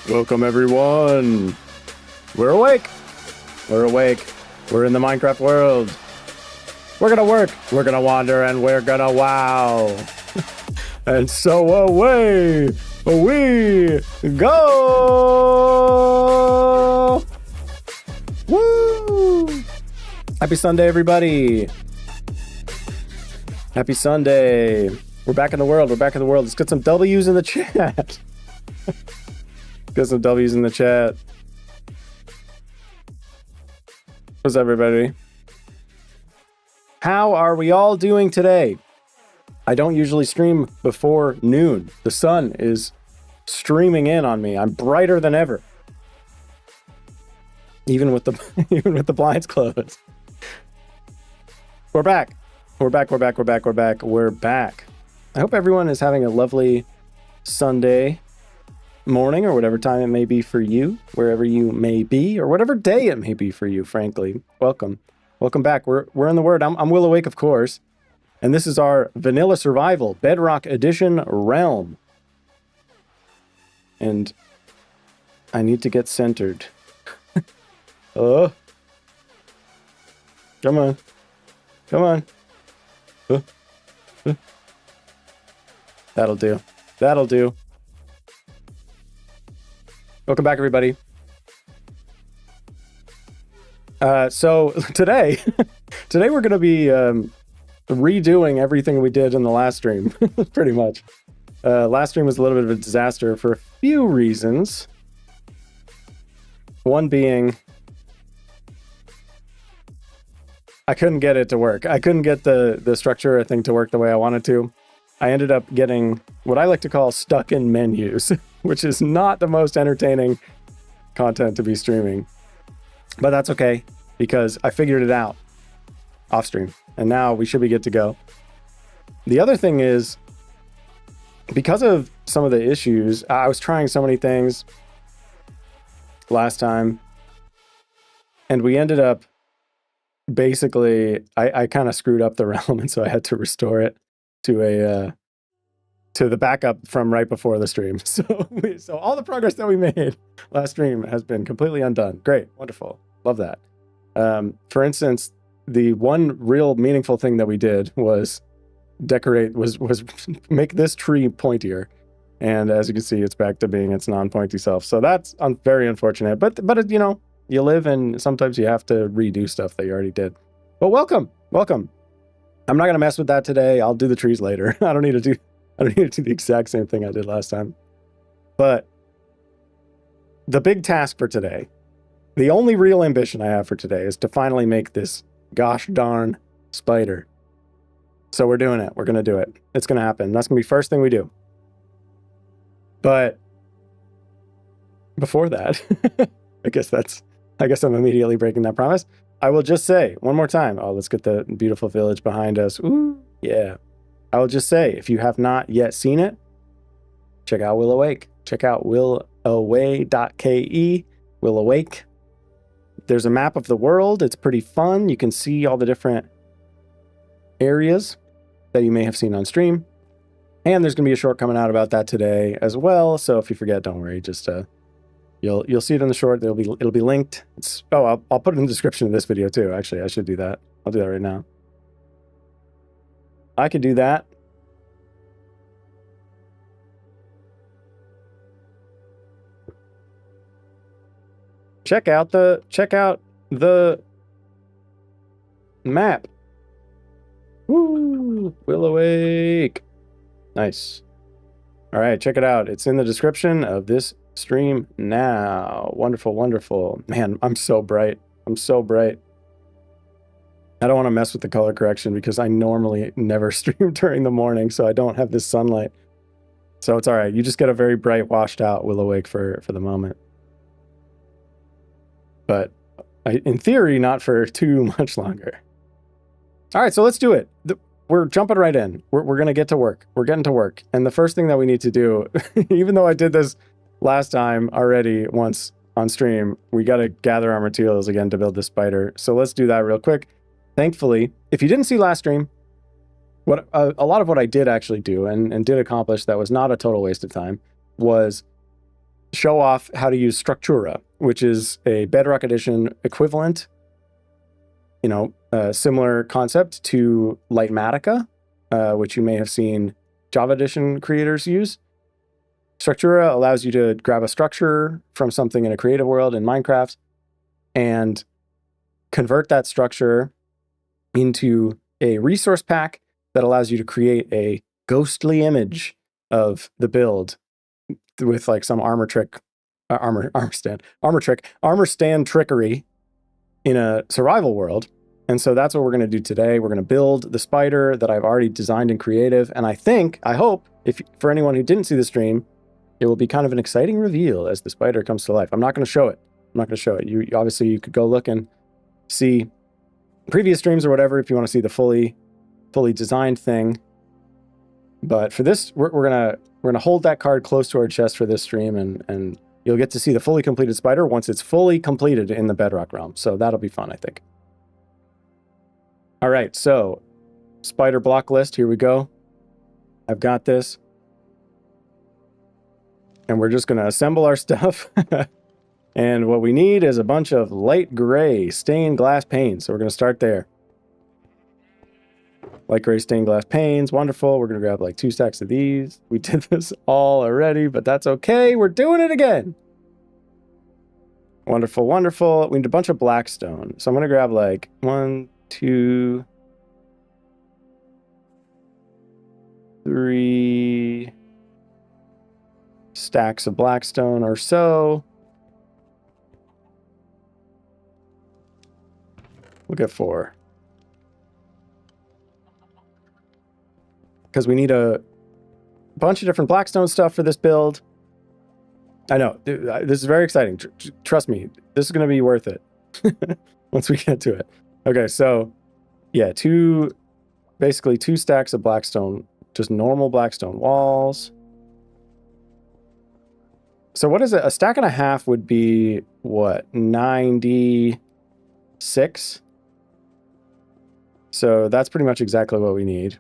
Welcome everyone. We're awake. We're awake. We're in the Minecraft world. We're gonna work. We're gonna wander, and we're gonna wow. And so away we go. Woo! Happy Sunday, everybody. Happy Sunday. We're back in the world. We're back in the world. Let's get some W's in the chat. Get some W's in the chat. What's up, everybody? How are we all doing today? I don't usually stream before noon. The sun is streaming in on me. I'm brighter than ever. Even with the blinds closed. We're back. We're back. I hope everyone is having a lovely Sunday morning or whatever time it may be for you, wherever you may be, or whatever day it may be for you, frankly. Welcome back. We're in the Word. I'm Will Awake, of course, and this is our Vanilla Survival Bedrock Edition realm. And I need to get centered. Oh, come on. That'll do. Welcome back, everybody. So today we're going to be redoing everything we did in the last stream, pretty much. Last stream was a little bit of a disaster for a few reasons. One being, I couldn't get it to work. I couldn't get the structure thing to work the way I wanted to. I ended up getting what I like to call stuck in menus, which is not the most entertaining content to be streaming. But that's okay, because I figured it out off stream, and now we should be good to go. The other thing is, because of some of the issues, I was trying so many things last time, and we ended up basically, I kind of screwed up the realm, and so I had to restore it to the backup from right before the stream. So all the progress that we made last stream has been completely undone. Great, wonderful, love that. For instance, the one real meaningful thing that we did was make this tree pointier, and as you can see, it's back to being its non-pointy self. So that's very unfortunate, but you know, you live, and sometimes you have to redo stuff that you already did. But welcome. I'm not gonna mess with that today. I'll do the trees later. I don't need to do the exact same thing I did last time. But the big task for today, the only real ambition I have for today, is to finally make this gosh darn spider. So we're doing it. We're gonna do it. It's gonna happen. That's gonna be first thing we do. But before that, I guess I'm immediately breaking that promise. I will just say one more time. Oh, let's get the beautiful village behind us. Ooh, yeah. I will just say, if you have not yet seen it, check out Will Awake. Check out willaway.ke, Will Awake. There's a map of the world. It's pretty fun. You can see all the different areas that you may have seen on stream. And there's going to be a short coming out about that today as well. So if you forget, don't worry. Just you'll see it in the short. It'll be linked. I'll put it in the description of this video too. Actually, I should do that. I'll do that right now. I could do that. Check out the map. Woo! Will Awake. Nice. All right, check it out. It's in the description of this stream now. Wonderful. Man, I'm so bright. I don't want to mess with the color correction because I normally never stream during the morning, so I don't have this sunlight. So it's all right. You just get a very bright, washed out Will Awake for the moment. But in theory, not for too much longer. All right, so let's do it. We're jumping right in. We're going to get to work. We're getting to work. And the first thing that we need to do, even though I did this last time already once on stream, we got to gather our materials again to build this spider. So let's do that real quick. Thankfully, if you didn't see last stream, what a lot of what I did actually do and did accomplish that was not a total waste of time was show off how to use Structura, which is a Bedrock Edition equivalent, similar concept to Lightmatica, which you may have seen Java Edition creators use. Structura allows you to grab a structure from something in a creative world in Minecraft and convert that structure into a resource pack that allows you to create a ghostly image of the build with like some armor stand trickery in a survival world. And so that's what we're going to do today. We're going to build the spider that I've already designed in creative. And I hope, for anyone who didn't see the stream, it will be kind of an exciting reveal as the spider comes to life. I'm not going to show it. You obviously, you could go look and see previous streams or whatever if you want to see the fully designed thing. But for this, we're gonna hold that card close to our chest for this stream, and you'll get to see the fully completed spider once it's fully completed in the Bedrock realm. So that'll be fun, I think. All right, so spider block list, here we go. I've got this. And we're just gonna assemble our stuff. And what we need is a bunch of light gray stained glass panes. So we're gonna start there. Light gray stained glass panes, wonderful. We're gonna grab like 2 stacks of these. We did this all already, but that's okay. We're doing it again. Wonderful, wonderful. We need a bunch of blackstone. So I'm gonna grab like 1, 2, 3 stacks of blackstone or so. We'll get 4. Because we need a bunch of different blackstone stuff for this build. I know, this is very exciting. Trust me, this is going to be worth it once we get to it. Okay, so yeah, basically 2 stacks of blackstone, just normal blackstone walls. So what is it? A stack and a half would be what? 96? So that's pretty much exactly what we need.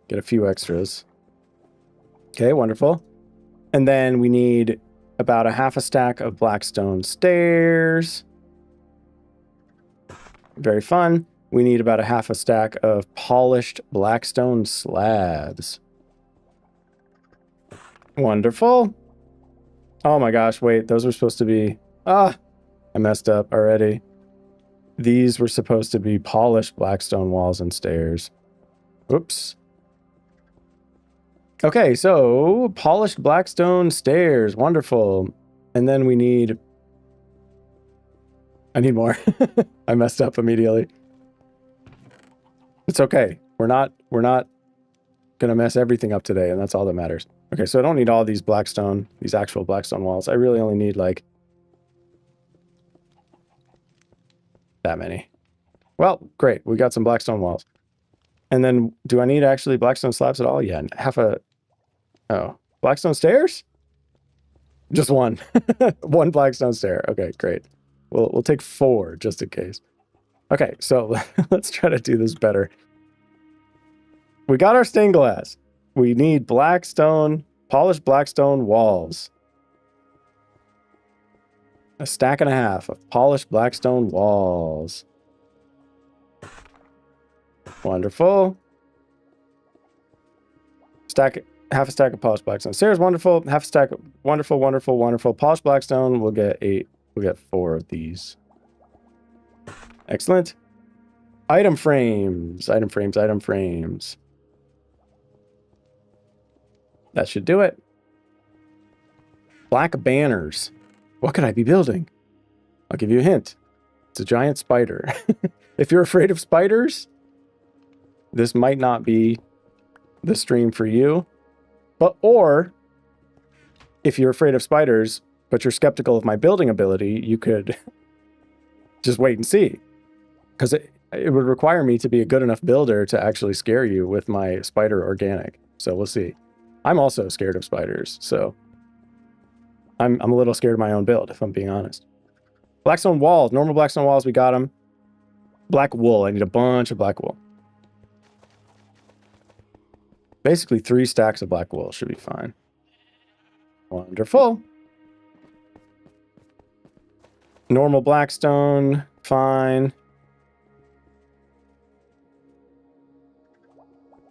Get a few extras. Okay, wonderful. And then we need about a half a stack of blackstone stairs. Very fun. We need about a half a stack of polished blackstone slabs. Wonderful. Oh my gosh, wait, those were supposed to be... I messed up already. These were supposed to be polished blackstone walls and stairs. Oops. Okay, so polished blackstone stairs, wonderful. And then we need... I need more. I messed up immediately. It's okay. We're not gonna mess everything up today, and that's all that matters. Okay, so I don't need all these blackstone, these actual blackstone walls. I really only need like that many. Well, great. We got some blackstone walls. And then do I need actually blackstone slabs at all? Yeah, blackstone stairs? Just one. One blackstone stair. Okay, great. We'll take 4 just in case. Okay, so let's try to do this better. We got our stained glass. We need blackstone, polished blackstone walls. A stack and a half of polished blackstone walls. Wonderful. Half a stack of polished blackstone stairs, wonderful. Half a stack of wonderful, wonderful, wonderful. Polished blackstone, we'll get 8. We'll get 4 of these. Excellent. Item frames, item frames, item frames. That should do it. Black banners. What could I be building? I'll give you a hint. It's a giant spider. If you're afraid of spiders, this might not be the stream for you. Or if you're afraid of spiders, but you're skeptical of my building ability, you could just wait and see. Because it would require me to be a good enough builder to actually scare you with my spider organic. So we'll see. I'm also scared of spiders, so I'm a little scared of my own build, if I'm being honest. Blackstone walls, normal blackstone walls, we got them. Black wool, I need a bunch of black wool. Basically 3 stacks of black wool should be fine. Wonderful. Normal blackstone, fine.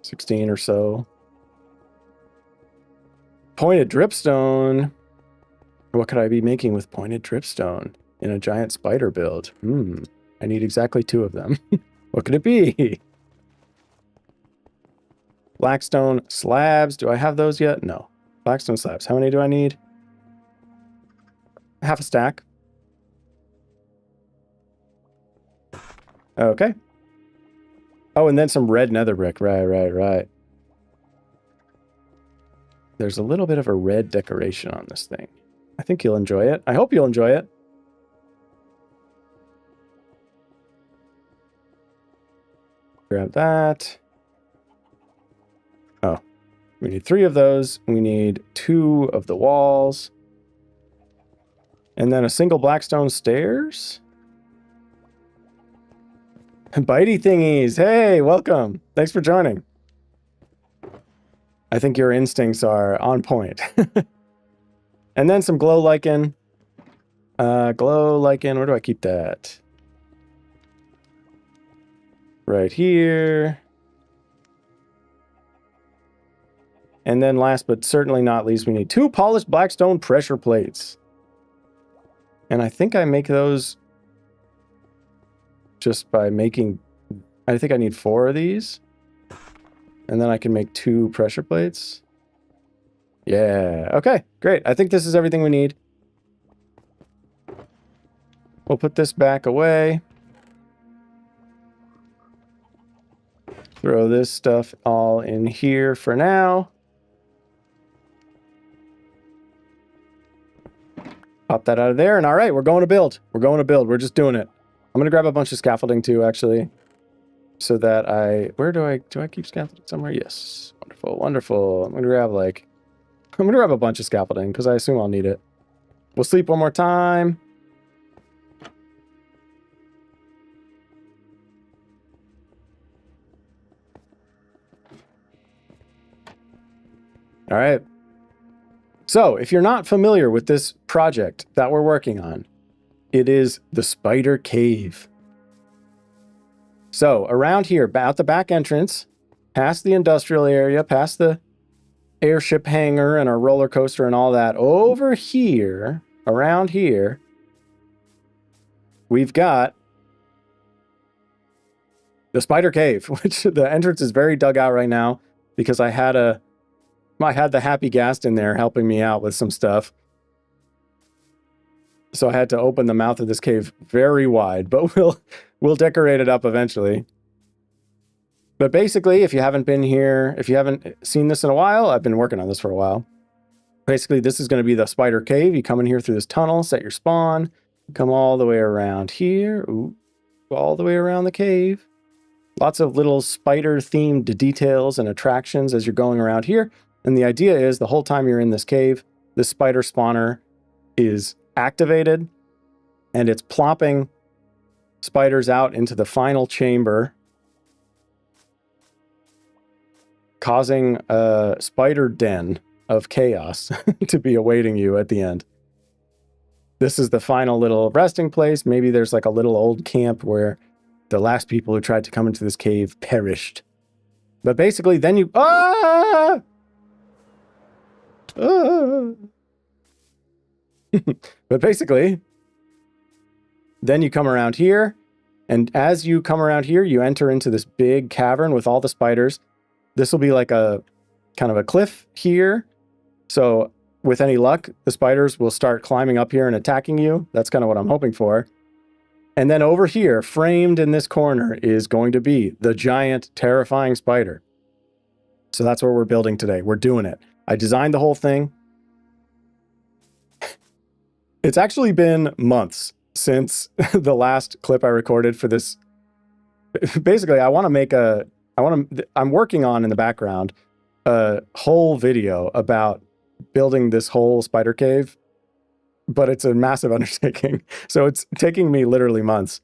16 or so. Pointed dripstone. What could I be making with pointed dripstone in a giant spider build? I need exactly 2 of them. What could it be? Blackstone slabs. Do I have those yet? No. Blackstone slabs. How many do I need? Half a stack. Okay. Oh, and then some red nether brick. Right. There's a little bit of a red decoration on this thing. I think you'll enjoy it. I hope you'll enjoy it. Grab that. Oh, we need 3 of those. We need 2 of the walls. And then a single blackstone stairs. Bitey thingies. Hey, welcome. Thanks for joining. I think your instincts are on point. And then some glow lichen. Glow lichen. Where do I keep that? Right here. And then last but certainly not least, we need 2 polished blackstone pressure plates. And I think I make those just by making... I think I need 4 of these. And then I can make 2 pressure plates. Yeah. Okay, great. I think this is everything we need. We'll put this back away. Throw this stuff all in here for now. Pop that out of there. And all right, we're going to build. We're going to build. We're just doing it. I'm going to grab a bunch of scaffolding too, actually. So that where do I keep scaffolding somewhere? Yes. Wonderful, wonderful. I'm going to grab a bunch of scaffolding because I assume I'll need it. We'll sleep one more time. All right. So if you're not familiar with this project that we're working on, it is the Spider Cave. So around here, out the back entrance, past the industrial area, past the airship hangar and our roller coaster and all that, over here, around here, we've got the Spider Cave, which the entrance is very dug out right now because I had the Happy Ghast in there helping me out with some stuff. So I had to open the mouth of this cave very wide, but we'll decorate it up eventually. But basically, if you haven't been here, if you haven't seen this in a while, I've been working on this for a while. Basically, this is going to be the Spider Cave. You come in here through this tunnel, set your spawn, come all the way around here, all the way around the cave. Lots of little spider-themed details and attractions as you're going around here. And the idea is the whole time you're in this cave, this spider spawner is activated and it's plopping spiders out into the final chamber, causing a spider den of chaos to be awaiting you at the end. This is the final little resting place. Maybe there's like a little old camp where the last people who tried to come into this cave perished. But basically then you... Ah! But basically, then you come around here, and as you come around here, you enter into this big cavern with all the spiders. This will be like a kind of a cliff here. So with any luck, the spiders will start climbing up here and attacking you. That's kind of what I'm hoping for. And then over here, framed in this corner, is going to be the giant, terrifying spider. So that's what we're building today. We're doing it. I designed the whole thing. It's actually been months since the last clip I recorded for this. Basically, I'm working on in the background a whole video about building this whole spider cave, but it's a massive undertaking. So it's taking me literally months.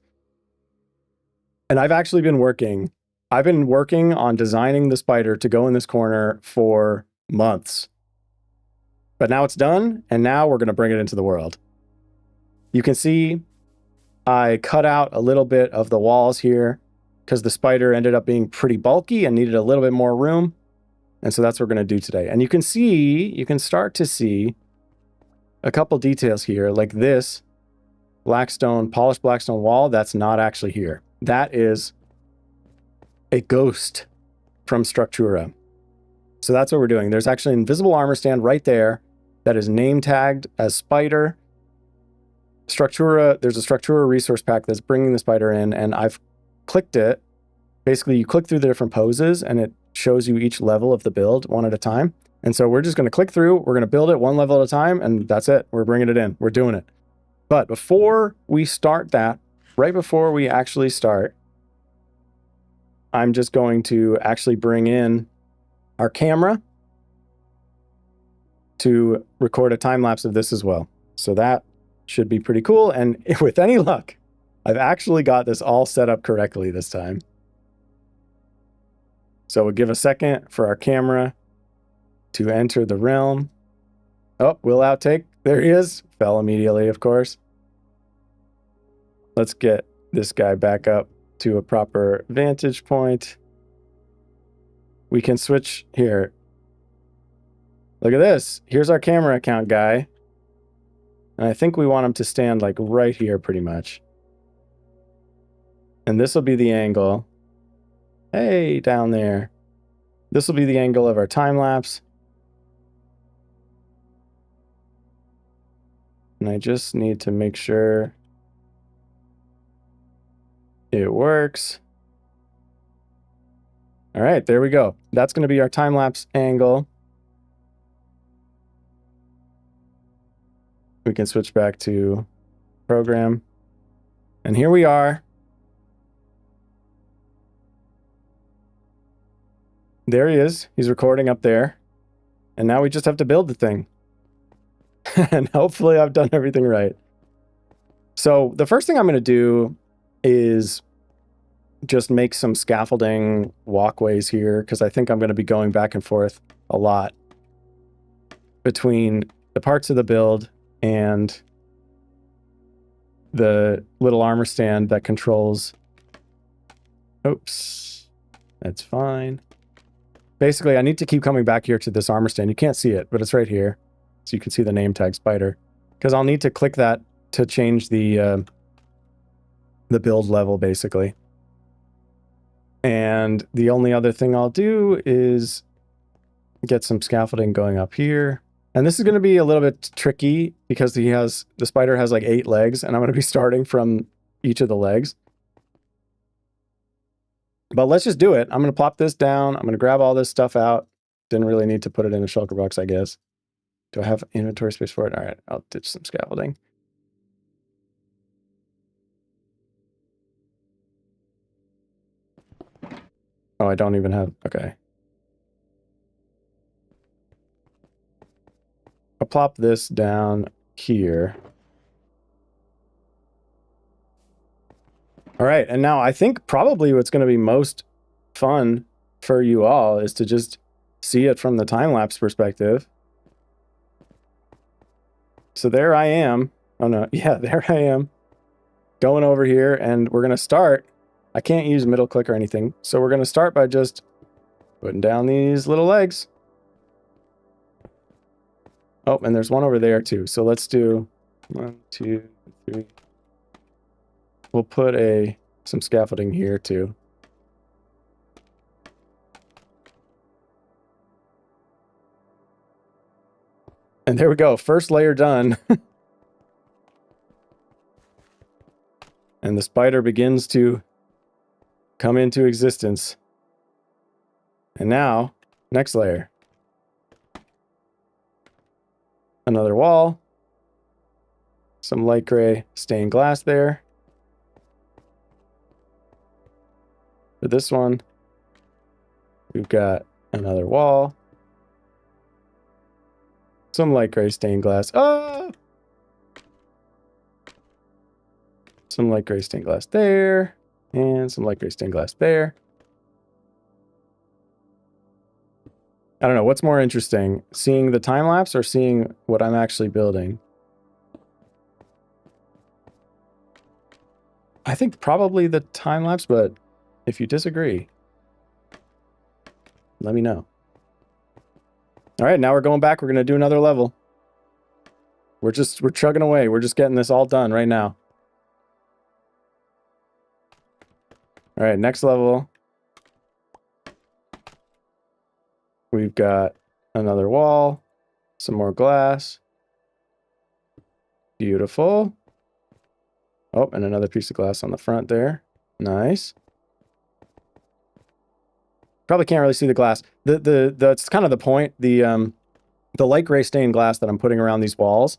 And I've been working on designing the spider to go in this corner for months. But now it's done, and now we're going to bring it into the world. You can see I cut out a little bit of the walls here because the spider ended up being pretty bulky and needed a little bit more room. And so that's what we're going to do today. And you can start to see a couple details here, like this polished blackstone wall. That's not actually here. That is a ghost from Structura. So that's what we're doing. There's actually an invisible armor stand right there that is name tagged as spider. Structura, there's a Structura resource pack that's bringing the spider in, and I've clicked it. Basically, you click through the different poses, and it shows you each level of the build one at a time. And so we're just going to click through, we're going to build it one level at a time, and that's it. We're bringing it in. We're doing it. But before we start that, right before we actually start, I'm just going to actually bring in our camera to record a time lapse of this as well. So that should be pretty cool. And with any luck, I've actually got this all set up correctly this time. So we'll give a second for our camera to enter the realm. Oh, will outtake. There he is. Fell immediately, of course. Let's get this guy back up to a proper vantage point. We can switch here. Look at this. Here's our camera account guy. And I think we want him to stand like right here pretty much. And this will be the angle. Hey, down there. This will be the angle of our time lapse. And I just need to make sure it works. All right, there we go. That's going to be our time lapse angle. We can switch back to program. And here we are. There he is. He's recording up there. And now we just have to build the thing. And hopefully I've done everything right. So the first thing I'm going to do is just make some scaffolding walkways here, because I think I'm going to be going back and forth a lot between the parts of the build and the little armor stand that controls. Oops, that's fine. Basically, I need to keep coming back here to this armor stand. You can't see it, but it's right here. So you can see the name tag spider, because I'll need to click that to change the build level, basically. And the only other thing I'll do is get some scaffolding going up here. And this is going to be a little bit tricky because the spider has like 8 legs, and I'm going to be starting from each of the legs. But let's just do it. I'm going to plop this down. I'm going to grab all this stuff out. Didn't really need to put it in a shulker box, I guess. Do I have inventory space for it? All right, I'll ditch some scaffolding. Oh, I don't even have, okay. I'll plop this down here. All right, and now I think probably what's going to be most fun for you all is to just see it from the time-lapse perspective. So there I am. Oh no, yeah, there I am. Going over here, and we're going to start. I can't use middle click or anything, so we're going to start by just putting down these little legs. Oh, and there's one over there too. So let's do 1, 2, 3. We'll put some scaffolding here too. And there we go. First layer done. And the spider begins to come into existence. And now, next layer. Another wall. Some light gray stained glass there. For this one, we've got another wall. Some light gray stained glass. Oh! Some light gray stained glass there. And some light gray stained glass there. I don't know. What's more interesting, seeing the time lapse or seeing what I'm actually building? I think probably the time lapse, but if you disagree, let me know. All right, now we're going back. We're going to do another level. We're chugging away. We're just getting this all done right now. All right, next level. We've got another wall, some more glass. Beautiful. Oh, and another piece of glass on the front there. Nice. Probably can't really see the glass. That's kind of the point. The light gray stained glass that I'm putting around these walls.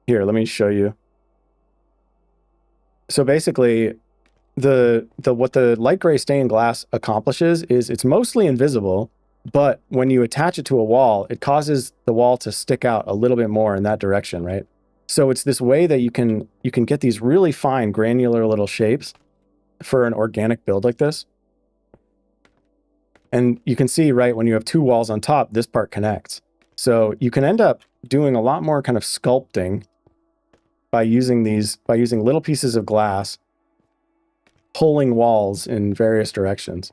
Here, let me show you. So basically, what the light gray stained glass accomplishes is it's mostly invisible, but when you attach it to a wall, it causes the wall to stick out a little bit more in that direction, right? So it's this way that you can get these really fine granular little shapes for an organic build like this. And you can see, right, when you have two walls on top, this part connects. So you can end up doing a lot more kind of sculpting by using little pieces of glass, pulling walls in various directions.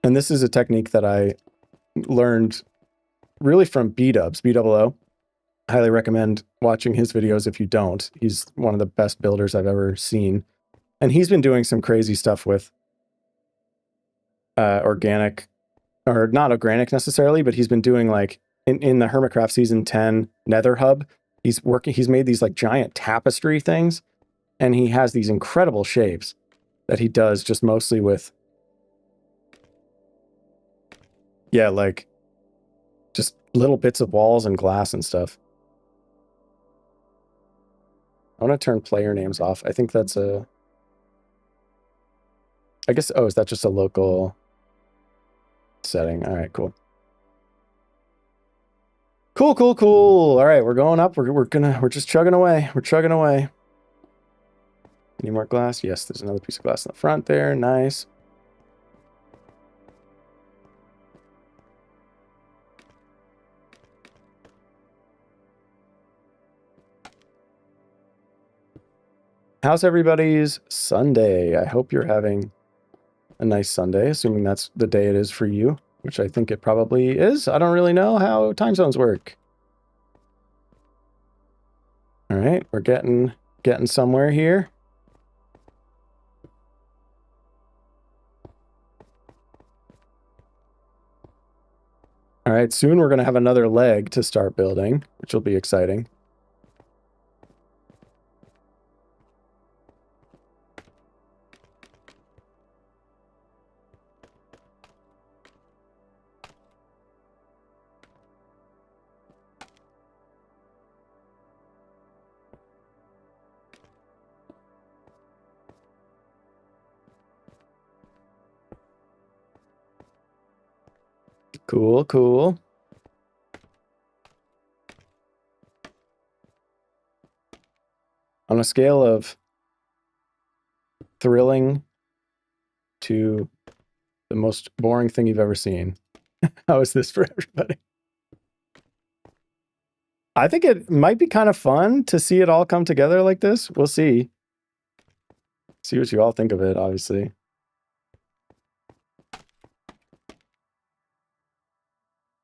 And this is a technique that I learned really from B-Dubs, B-double-O. I highly recommend watching his videos if you don't. He's one of the best builders I've ever seen. And he's been doing some crazy stuff with organic, or not organic necessarily, but he's been doing like in the Hermitcraft Season 10 Nether Hub, he's made these like giant tapestry things, and he has these incredible shapes that he does just mostly with, yeah, like just little bits of walls and glass and stuff. I want to turn player names off. I think that's I guess, oh, is that just a local setting? All right, cool. Cool. All right, we're going up. We're just chugging away. We're chugging away. Any more glass? Yes, there's another piece of glass in the front there. Nice. How's everybody's Sunday? I hope you're having a nice Sunday, assuming that's the day it is for you, which I think it probably is. I don't really know how time zones work. All right, we're getting somewhere here. All right, soon we're going to have another leg to start building, which will be exciting. Cool. On a scale of thrilling to the most boring thing you've ever seen, how is this for everybody? I think it might be kind of fun to see it all come together like this. We'll see. See what you all think of it, obviously.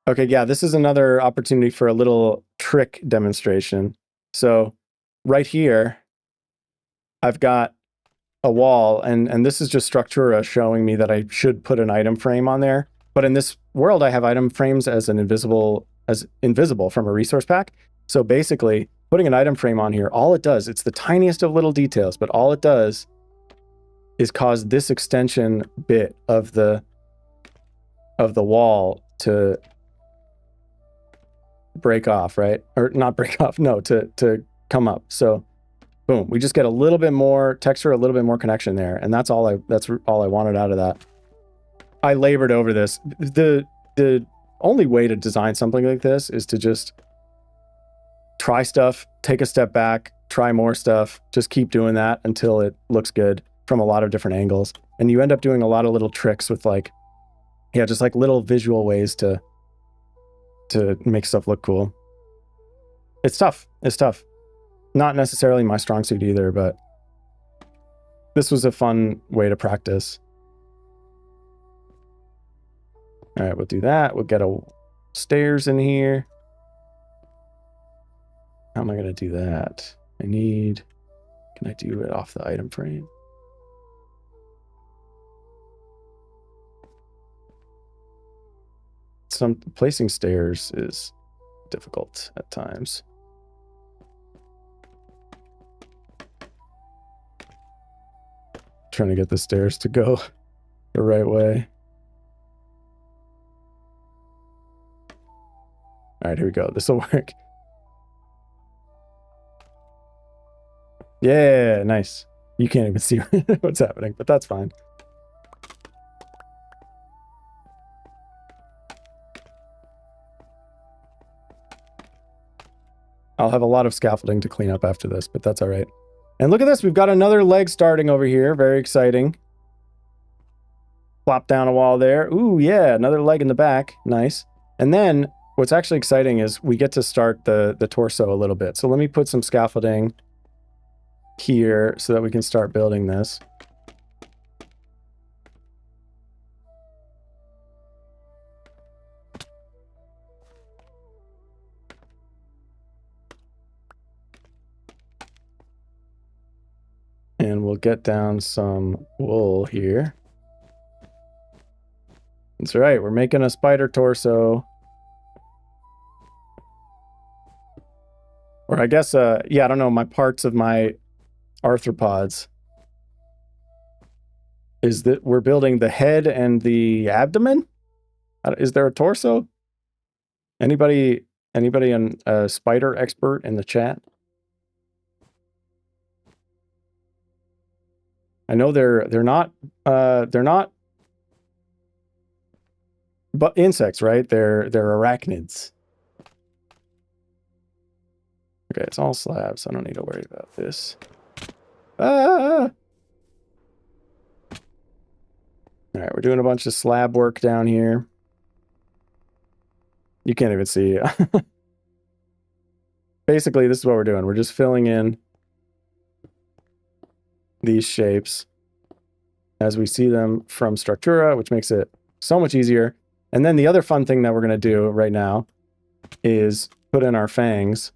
Okay, yeah, this is another opportunity for a little trick demonstration. So right here, I've got a wall, and this is just Structura showing me that I should put an item frame on there. But in this world, I have item frames as invisible from a resource pack. So basically, putting an item frame on here, all it does, it's the tiniest of little details, but all it does is cause this extension bit of the wall to break off, right? Or not break off, no, to come up. So boom, we just get a little bit more texture, a little bit more connection there. And that's all I wanted out of that. I labored over this. The only way to design something like this is to just try stuff, take a step back, try more stuff, just keep doing that until it looks good from a lot of different angles. And you end up doing a lot of little tricks with like Yeah, just like little visual ways to make stuff look cool. It's tough. It's tough. Not necessarily my strong suit either, but this was a fun way to practice. All right, we'll do that. We'll get a stairs in here. How am I going to do that? Can I do it off the item frame? Placing stairs is difficult at times. Trying to get the stairs to go the right way. All right, here we go. This will work. Yeah, nice. You can't even see what's happening, but that's fine. I'll have a lot of scaffolding to clean up after this, but that's all right. And look at this. We've got another leg starting over here. Very exciting. Plop down a wall there. Ooh, yeah, another leg in the back. Nice. And then what's actually exciting is we get to start the torso a little bit. So let me put some scaffolding here so that we can start building this. And we'll get down some wool here. That's right, we're making a spider torso. Or I guess, yeah, I don't know, my parts of my arthropods is that we're building the head and the abdomen. Is there a torso? Anybody a spider expert in the chat? I know they're not but insects, right? They're arachnids. Okay, it's all slabs. I don't need to worry about this. Ah! All right, we're doing a bunch of slab work down here. You can't even see. Basically, this is what we're doing. We're just filling in these shapes as we see them from Structura, which makes it so much easier. And then the other fun thing that we're going to do right now is put in our fangs.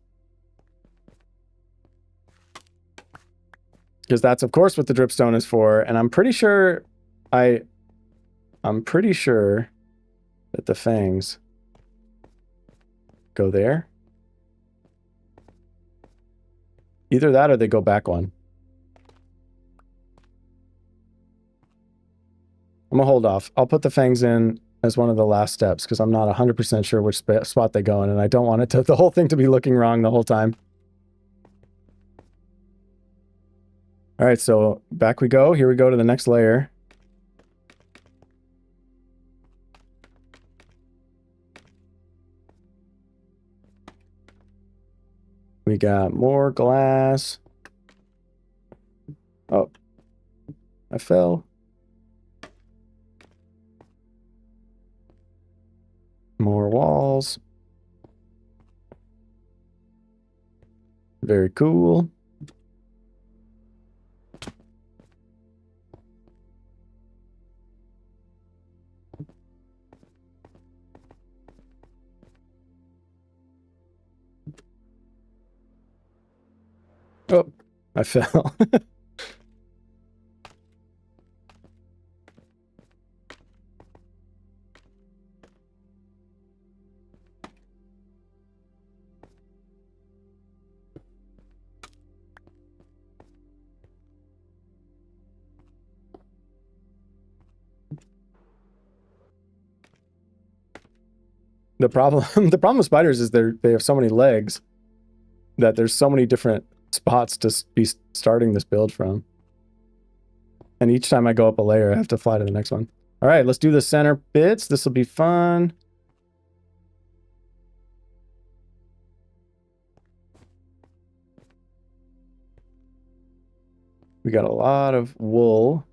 Because that's, of course, what the dripstone is for. And I'm pretty sure that the fangs go there. Either that or they go back one. I'm going to hold off. I'll put the fangs in as one of the last steps because I'm not 100% sure which spot they go in, and I don't want the whole thing to be looking wrong the whole time. All right, so back we go. Here we go to the next layer. We got more glass. Oh, I fell. More walls. Very cool. Oh, I fell. The problem with spiders is they have so many legs that there's so many different spots to be starting this build from. And each time I go up a layer, I have to fly to the next one. All right, let's do the center bits. This will be fun. We got a lot of wool.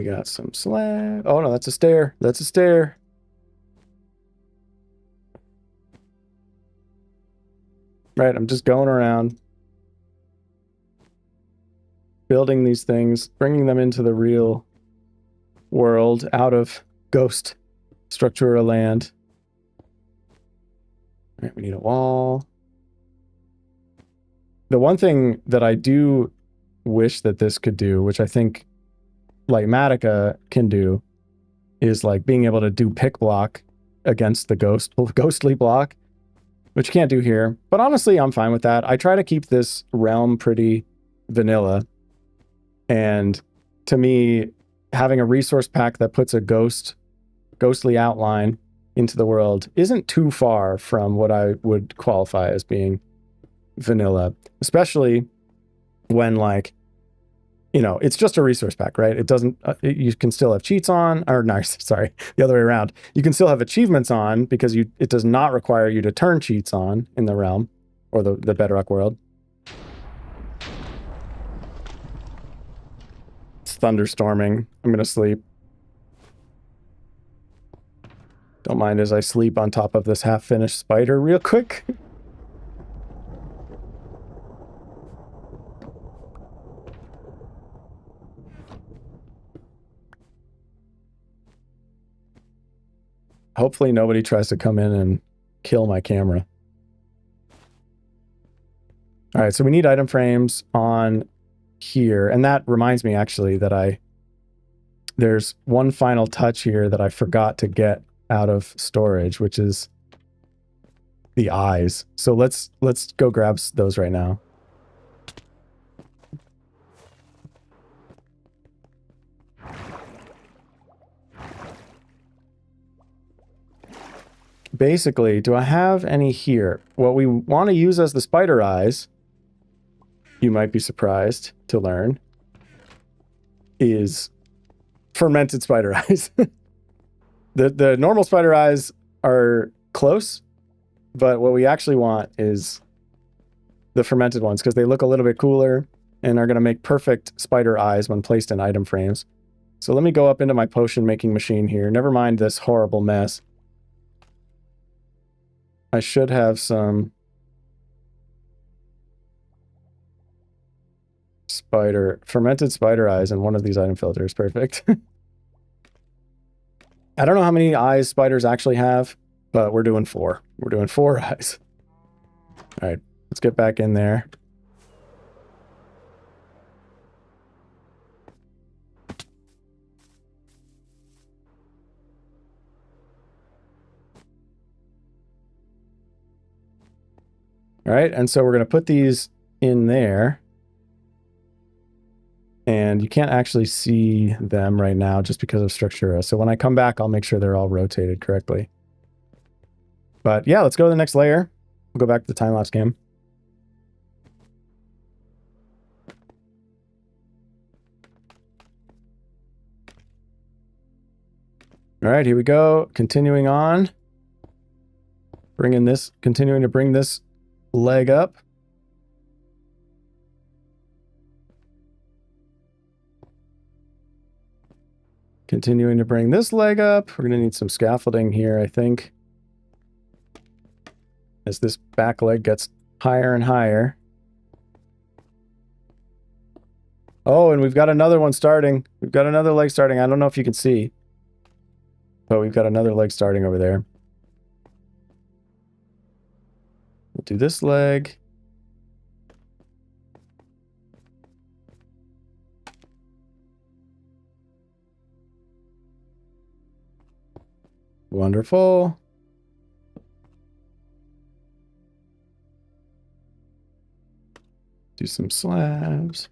We got some slab. Oh no, that's a stair. That's a stair. Right, I'm just going around building these things, bringing them into the real world out of ghost Structura land. All right, we need a wall. The one thing that I do wish that this could do, which I think like Matica can do, is like being able to do pick block against the ghostly block, which you can't do here. But honestly, I'm fine with that. I try to keep this realm pretty vanilla. And to me, having a resource pack that puts a ghostly outline into the world isn't too far from what I would qualify as being vanilla, especially when, like, you know, it's just a resource pack, right? It doesn't, you can still have cheats on, or no, sorry, the other way around. You can still have achievements on because it does not require you to turn cheats on in the realm or the Bedrock world. It's thunderstorming. I'm going to sleep. Don't mind as I sleep on top of this half-finished spider real quick. Hopefully nobody tries to come in and kill my camera. All right, so we need item frames on here. And that reminds me actually that there's one final touch here that I forgot to get out of storage, which is the eyes. So let's go grab those right now. Basically, do I have any here? What we want to use as the spider eyes, you might be surprised to learn, is fermented spider eyes. The normal spider eyes are close, but what we actually want is the fermented ones because they look a little bit cooler and are going to make perfect spider eyes when placed in item frames. So let me go up into my potion making machine here. Never mind this horrible mess. I should have some fermented spider eyes in one of these item filters. Perfect. I don't know how many eyes spiders actually have, but we're doing 4. We're doing 4 eyes. All right, let's get back in there. All right, and so we're going to put these in there. And you can't actually see them right now just because of Structura. So when I come back, I'll make sure they're all rotated correctly. But yeah, let's go to the next layer. We'll go back to the time-lapse cam. All right, here we go. Continuing on. Continuing to bring this leg up. Continuing to bring this leg up. We're going to need some scaffolding here, I think. As this back leg gets higher and higher. Oh, and we've got another one starting. We've got another leg starting. I don't know if you can see. But we've got another leg starting over there. We'll do this leg. Wonderful. Do some slabs.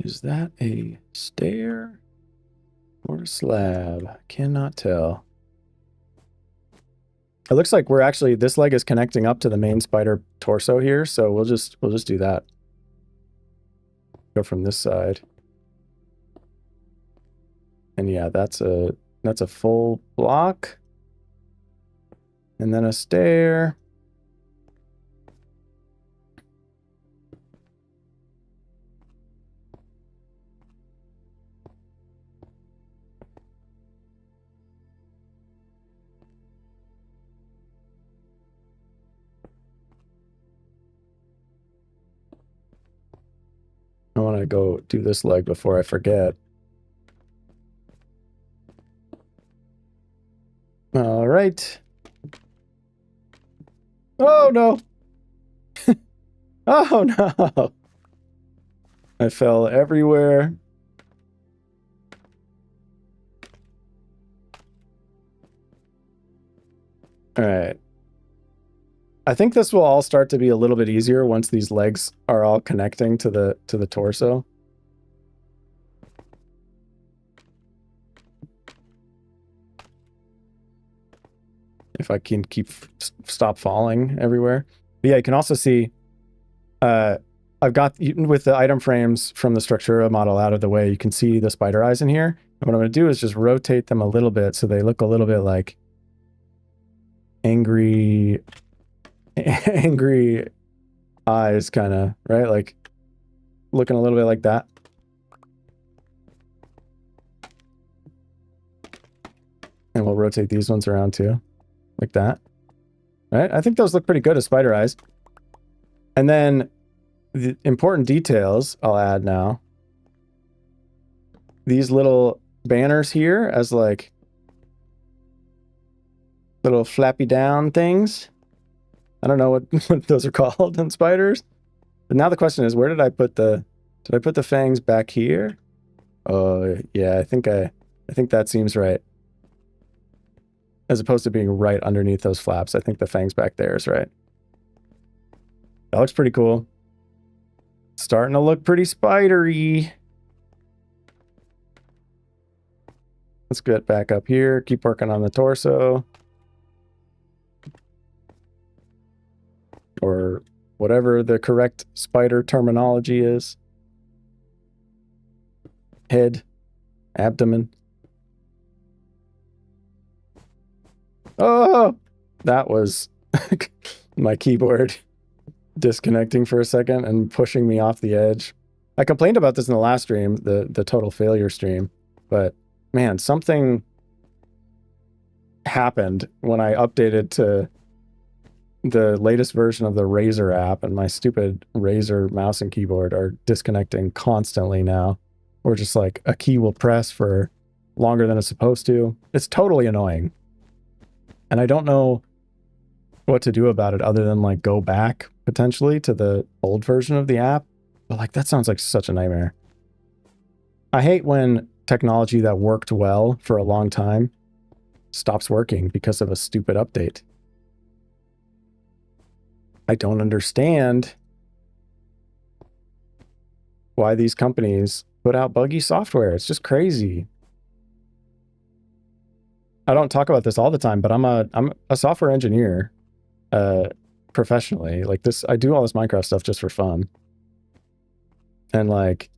Is that a stair or a slab? I cannot tell. It looks like we're actually, this leg is connecting up to the main spider torso here, so we'll just do that. Go from this side. And yeah, that's a full block. And then a stair. I want to go do this leg before I forget. All right. Oh, no. Oh, no. I fell everywhere. All right. I think this will all start to be a little bit easier once these legs are all connecting to the torso. If I can stop falling everywhere. But yeah, you can also see I've got, with the item frames from the Structura model out of the way, you can see the spider eyes in here. And what I'm going to do is just rotate them a little bit so they look a little bit like angry eyes, kind of, right? Like looking a little bit like that. And we'll rotate these ones around too, like that. Right? I think those look pretty good as spider eyes. And then the important details I'll add now. These little banners here as like little flappy down things. I don't know what those are called in spiders. But now the question is, where did I put the fangs back here? Oh, yeah, I think that seems right. As opposed to being right underneath those flaps, I think the fangs back there is right. That looks pretty cool. Starting to look pretty spidery. Let's get back up here. Keep working on the torso. Or whatever the correct spider terminology is. Head. Abdomen. Oh! That was my keyboard disconnecting for a second and pushing me off the edge. I complained about this in the last stream, the total failure stream, but man, something happened when I updated to the latest version of the Razer app, and my stupid Razer mouse and keyboard are disconnecting constantly now. Or just like a key will press for longer than it's supposed to. It's totally annoying. And I don't know what to do about it other than like go back potentially to the old version of the app. But like that sounds like such a nightmare. I hate when technology that worked well for a long time stops working because of a stupid update. I don't understand why these companies put out buggy software. It's just crazy. I don't talk about this all the time, but I'm a software engineer professionally. Like this, I do all this Minecraft stuff just for fun. And like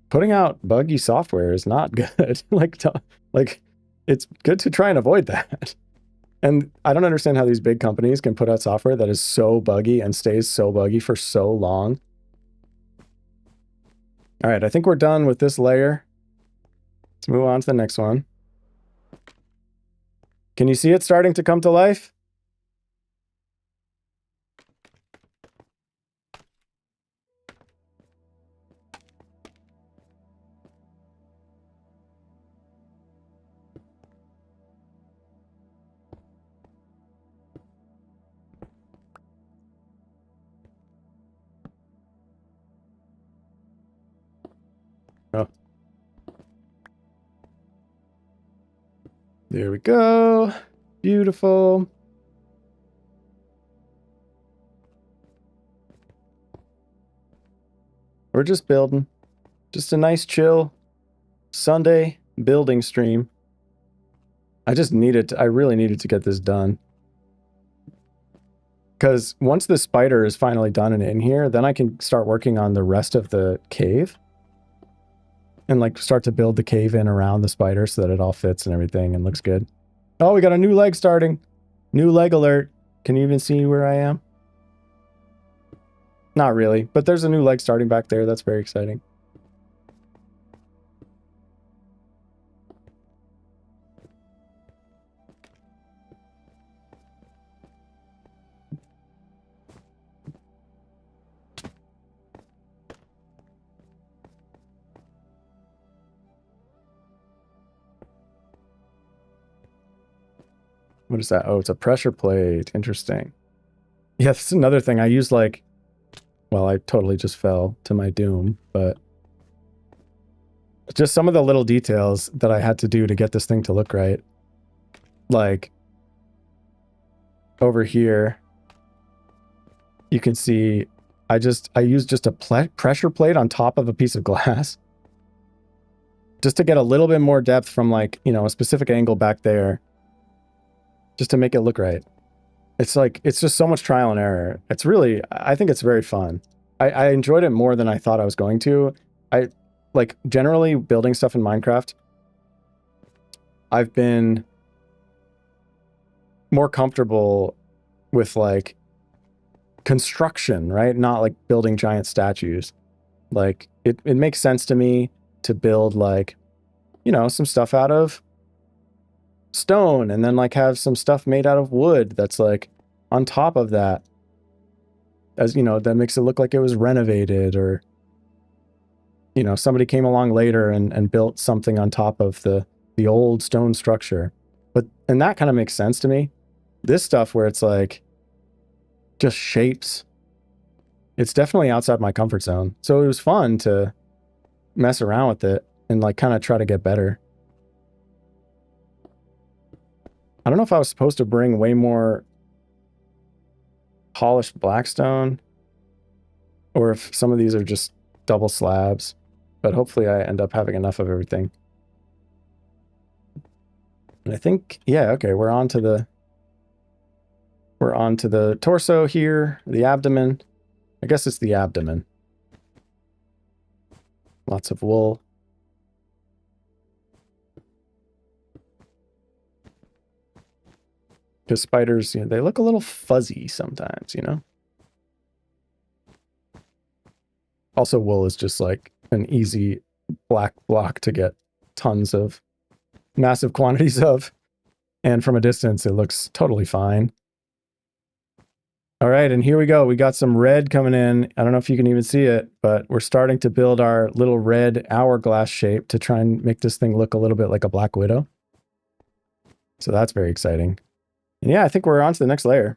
putting out buggy software is not good. like it's good to try and avoid that. And I don't understand how these big companies can put out software that is so buggy and stays so buggy for so long. All right, I think we're done with this layer. Let's move on to the next one. Can you see it starting to come to life? Oh. There we go. Beautiful. We're just building. Just a nice chill Sunday building stream. I really needed to get this done. Because once the spider is finally done and in here, then I can start working on the rest of the cave. And like start to build the cave in around the spider so that it all fits and everything and looks good. Oh, we got a new leg starting. New leg alert. Can you even see where I am? Not really, but there's a new leg starting back there. That's very exciting. What is that? Oh, it's a pressure plate. Interesting. Yeah, that's another thing. I use like, well, I totally just fell to my doom, but just some of the little details that I had to do to get this thing to look right. Like over here, you can see I used just a pressure plate on top of a piece of glass just to get a little bit more depth from like, you know, a specific angle back there. Just to make it look right. It's like, it's just so much trial and error. It's really, I think it's very fun. I enjoyed it more than I thought I was going to. I like generally building stuff in Minecraft. I've been more comfortable with like construction, right? Not like building giant statues. Like it makes sense to me to build like, you know, some stuff out of stone and then like have some stuff made out of wood that's like on top of that, as you know, that makes it look like it was renovated, or you know, somebody came along later and built something on top of the old stone structure. But and that kind of makes sense to me. This stuff where it's like just shapes, it's definitely outside my comfort zone. So it was fun to mess around with it and like kind of try to get better. I don't know if I was supposed to bring way more polished blackstone or if some of these are just double slabs, but hopefully I end up having enough of everything. And I think, yeah, okay, we're on to the torso here, the abdomen. I guess it's the abdomen. Lots of wool. Because spiders, you know, they look a little fuzzy sometimes, you know? Also, wool is just like an easy black block to get tons of massive quantities of. And from a distance, it looks totally fine. All right, and here we go. We got some red coming in. I don't know if you can even see it, but we're starting to build our little red hourglass shape to try and make this thing look a little bit like a Black Widow. So that's very exciting. And yeah, I think we're on to the next layer.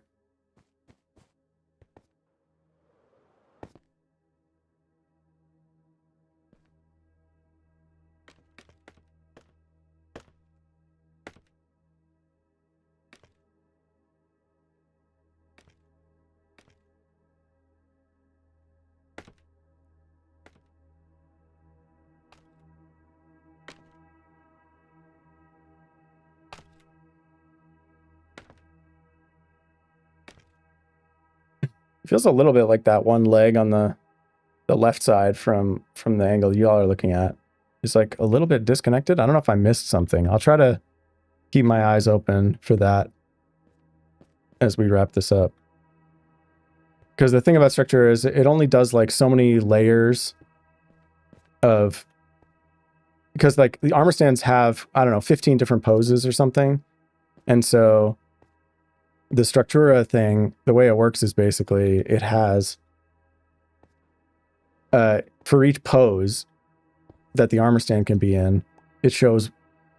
It feels a little bit like that one leg on the left side from the angle y'all are looking at. It's like a little bit disconnected. I don't know if I missed something. I'll try to keep my eyes open for that as we wrap this up. Because the thing about structure is it only does like so many layers of, because like the armor stands have, I don't know, 15 different poses or something. And so the Structura thing, the way it works is basically it has, for each pose that the armor stand can be in, it shows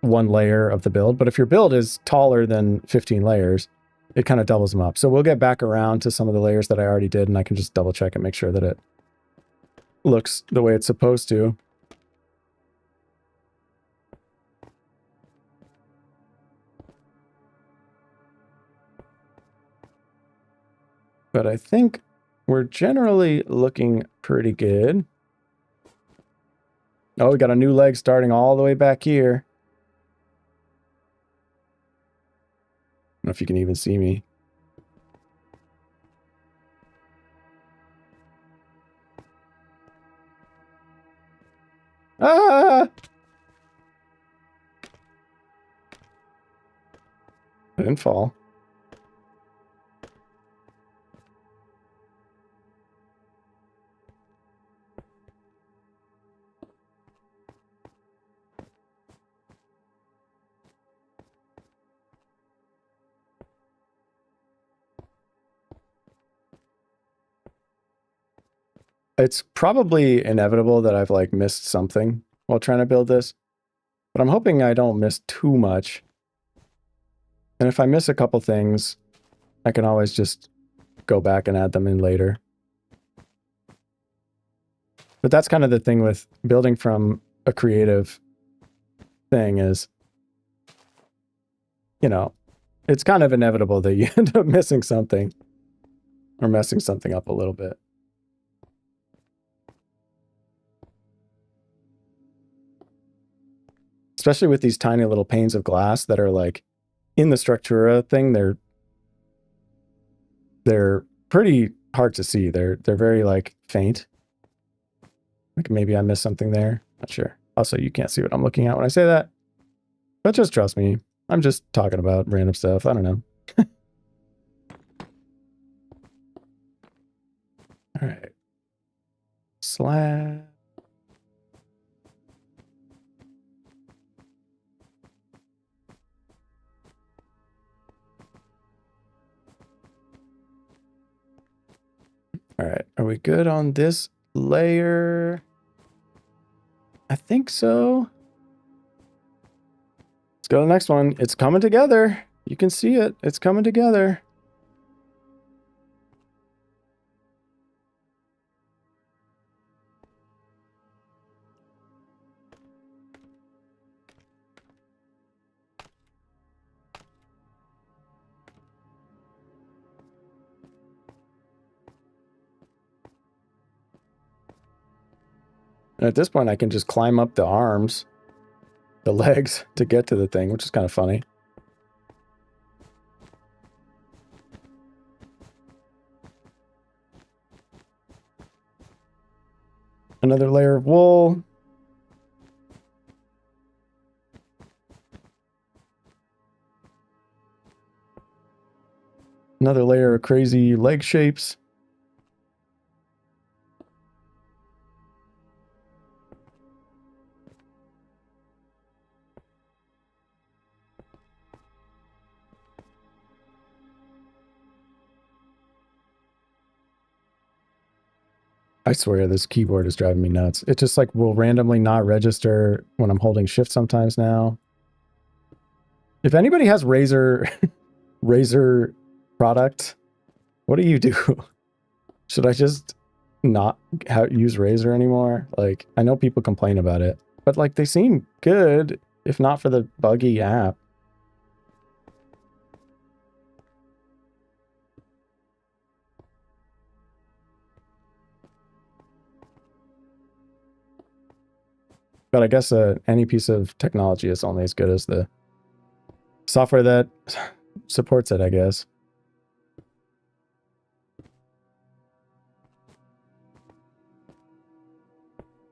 one layer of the build. But if your build is taller than 15 layers, it kind of doubles them up. So we'll get back around to some of the layers that I already did, and I can just double check and make sure that it looks the way it's supposed to. But I think we're generally looking pretty good. Oh, we got a new leg starting all the way back here. I don't know if you can even see me. Ah! I didn't fall. It's probably inevitable that I've like missed something while trying to build this, but I'm hoping I don't miss too much. And if I miss a couple things, I can always just go back and add them in later. But that's kind of the thing with building from a creative thing is, you know, it's kind of inevitable that you end up missing something or messing something up a little bit. Especially with these tiny little panes of glass that are like in the Structura thing, they're pretty hard to see. They're very like faint. Like maybe I missed something there. Not sure. Also, you can't see what I'm looking at when I say that. But just trust me. I'm just talking about random stuff. I don't know. All right. Slab. All right. Are we good on this layer? I think so. Let's go to the next one. It's coming together. You can see it. It's coming together. And at this point, I can just climb up the arms, the legs, to get to the thing, which is kind of funny. Another layer of wool. Another layer of crazy leg shapes. I swear this keyboard is driving me nuts. It just like will randomly not register when I'm holding shift sometimes now. If anybody has Razer product, what do you do? Should I just not use Razer anymore? Like, I know people complain about it, but like they seem good, if not for the buggy app. But I guess any piece of technology is only as good as the software that supports it, I guess.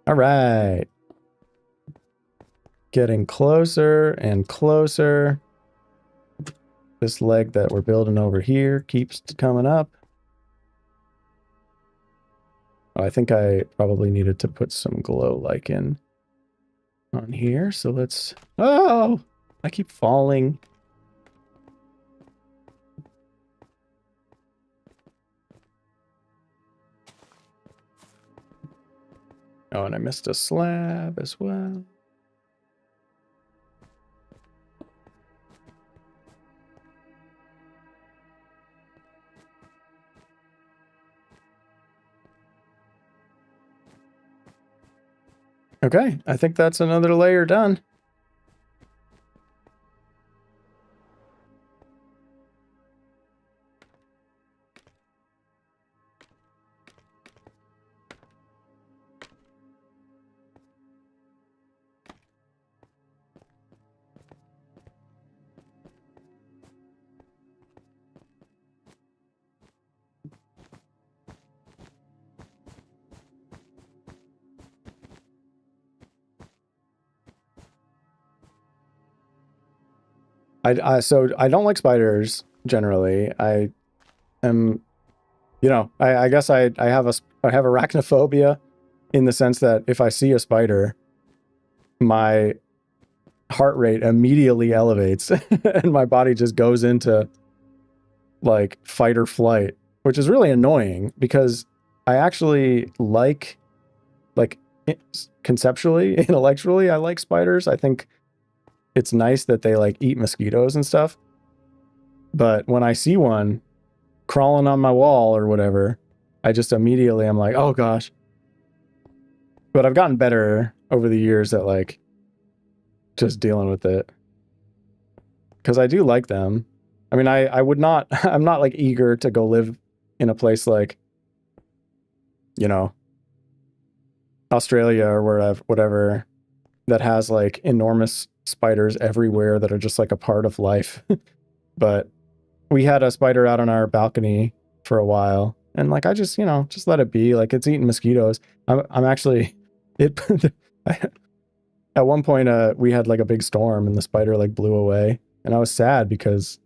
All right. Getting closer and closer. This leg that we're building over here keeps coming up. Oh, I think I probably needed to put some glow lichen on here. So let's... Oh! I keep falling. Oh, and I missed a slab as well. Okay, I think that's another layer done. So I don't like spiders generally. I am, I guess I have arachnophobia in the sense that if I see a spider, my heart rate immediately elevates and my body just goes into like fight or flight, which is really annoying because I actually like conceptually, intellectually, I like spiders. I think it's nice that they like eat mosquitoes and stuff. But when I see one crawling on my wall or whatever, I just immediately I'm like, oh gosh. But I've gotten better over the years at like just dealing with it. Because I do like them. I mean, I would not, I'm not like eager to go live in a place like, Australia or whatever, that has like enormous spiders everywhere that are just like a part of life. But we had a spider out on our balcony for a while, and like I just just let it be. Like it's eating mosquitoes. I'm actually it. At one point, we had like a big storm, and the spider like blew away, and I was sad because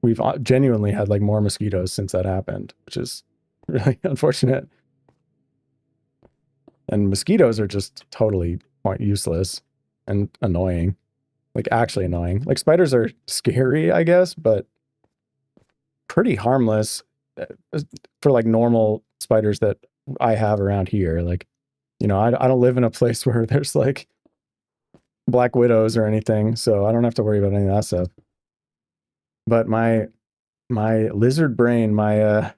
we've genuinely had like more mosquitoes since that happened, which is really unfortunate. And mosquitoes are just totally useless and annoying. Like actually annoying. Like spiders are scary, I guess, but pretty harmless for like normal spiders that I have around here. Like, I don't live in a place where there's like black widows or anything, so I don't have to worry about any of that stuff. But my lizard brain, my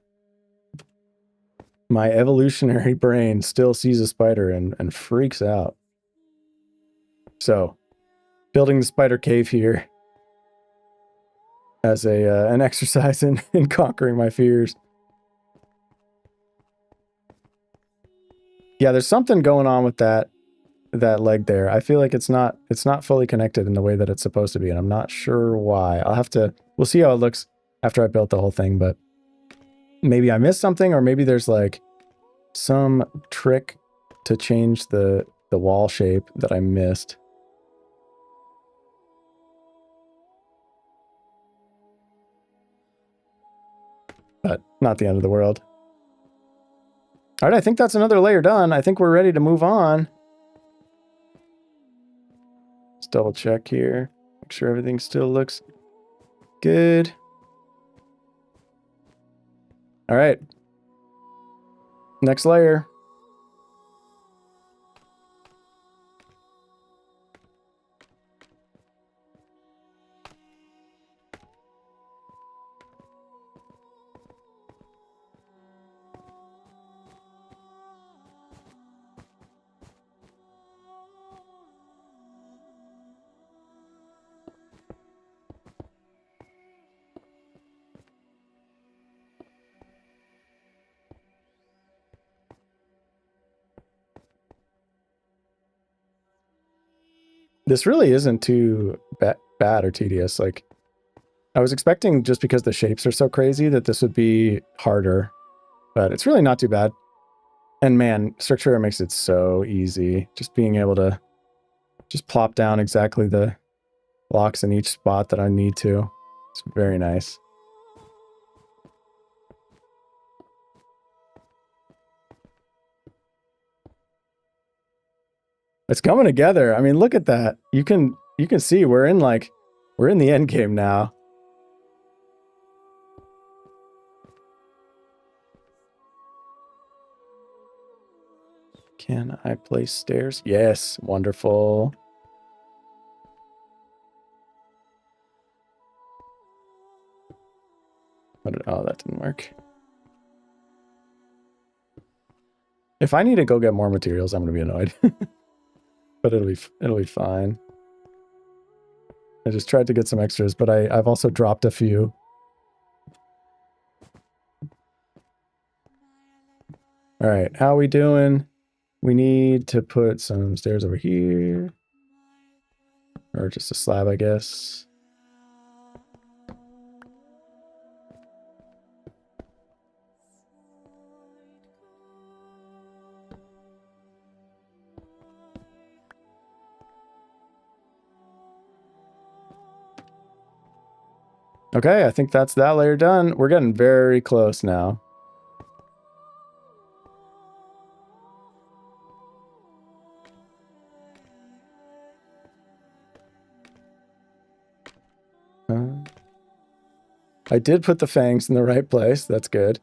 evolutionary brain still sees a spider and freaks out. So, building the spider cave here as an exercise in conquering my fears. Yeah, there's something going on with that leg there. I feel like it's not fully connected in the way that it's supposed to be, and I'm not sure why. We'll see how it looks after I built the whole thing, but maybe I missed something, or maybe there's like some trick to change the wall shape that I missed. But not the end of the world. All right, I think that's another layer done. I think we're ready to move on. Let's double check here. Make sure everything still looks good. All right. Next layer. This really isn't too bad or tedious. Like, I was expecting, just because the shapes are so crazy, that this would be harder, but it's really not too bad. And man, Structura makes it so easy. Just being able to just plop down exactly the blocks in each spot that I need to. It's very nice. It's coming together. I mean, look at that. You can see we're in the end game now. Can I place stairs? Yes, wonderful. Oh, that didn't work. If I need to go get more materials, I'm gonna be annoyed. But it'll be fine. I just tried to get some extras, but I've also dropped a few. All right, how are we doing? We need to put some stairs over here. Or just a slab, I guess. Okay, I think that's that layer done. We're getting very close now. I did put the fangs in the right place. That's good.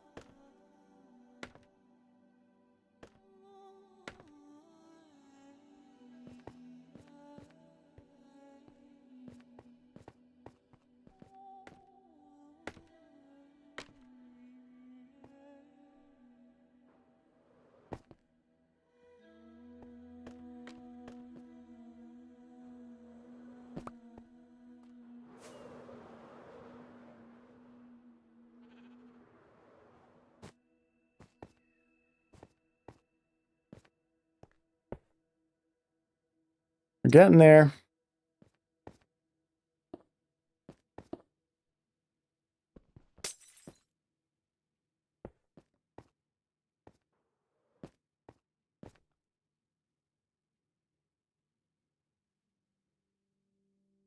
We're getting there.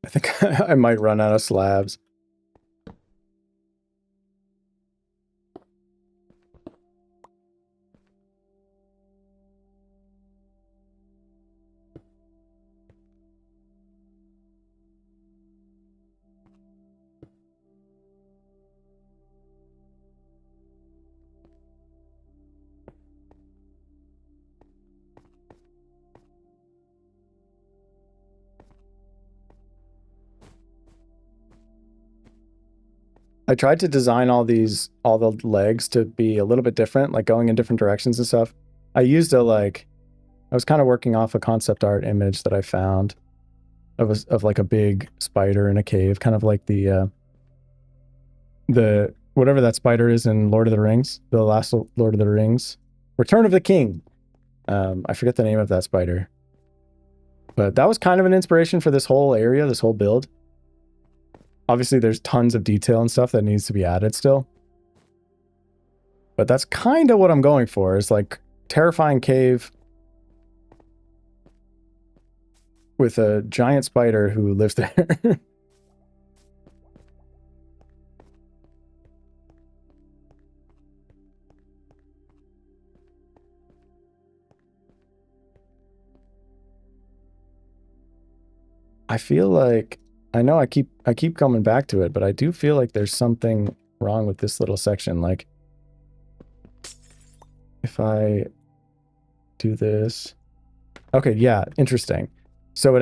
I think I might run out of slabs. I tried to design all the legs to be a little bit different, like going in different directions and stuff. I used I was kind of working off a concept art image that I found of like a big spider in a cave, kind of like the whatever that spider is in Lord of the Rings, the last Lord of the Rings, Return of the King. I forget the name of that spider, but that was kind of an inspiration for this whole area, this whole build. Obviously, there's tons of detail and stuff that needs to be added still. But that's kind of what I'm going for, is like terrifying cave with a giant spider who lives there. I feel like, I know I keep coming back to it, but I do feel like there's something wrong with this little section. Like, if I do this, okay, yeah, interesting. So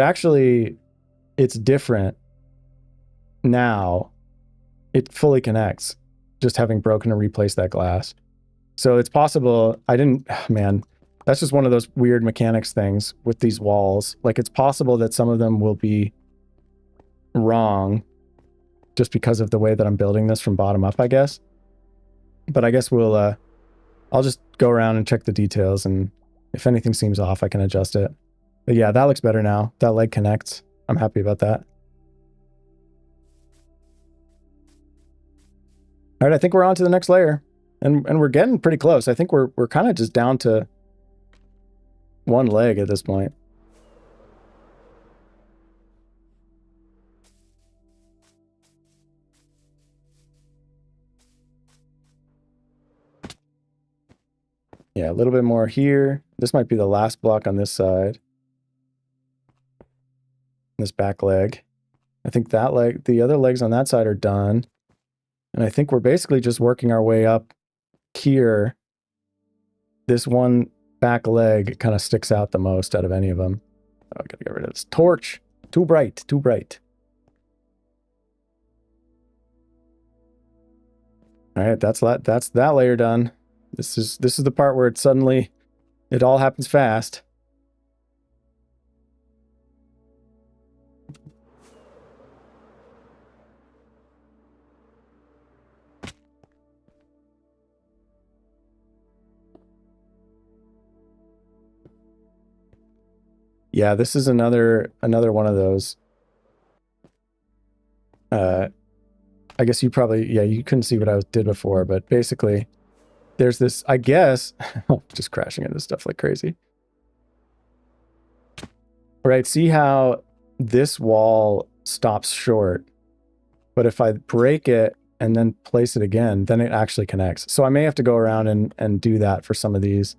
it's different now. It fully connects, just having broken and replaced that glass. So it's possible, man, that's just one of those weird mechanics things with these walls. Like, it's possible that some of them will be wrong just because of the way that I'm building this from bottom up, I guess. But I guess I'll just go around and check the details, and if anything seems off, I can adjust it. But yeah, that looks better now. That leg connects. I'm happy about that. All right, I think we're on to the next layer. And we're getting pretty close. I think we're kind of just down to one leg at this point. Yeah, a little bit more here. This might be the last block on this side. This back leg. I think that leg, the other legs on that side are done. And I think we're basically just working our way up here. This one back leg kind of sticks out the most out of any of them. Oh, I gotta get rid of this torch. Too bright, too bright. All right, that's that layer done. This is the part where it all happens fast. Yeah, this is another one of those. I guess you couldn't see what I did before, but basically there's this, I guess, just crashing into stuff like crazy. Right, see how this wall stops short, But if I break it and then place it again, then it actually connects. So I may have to go around and do that for some of these.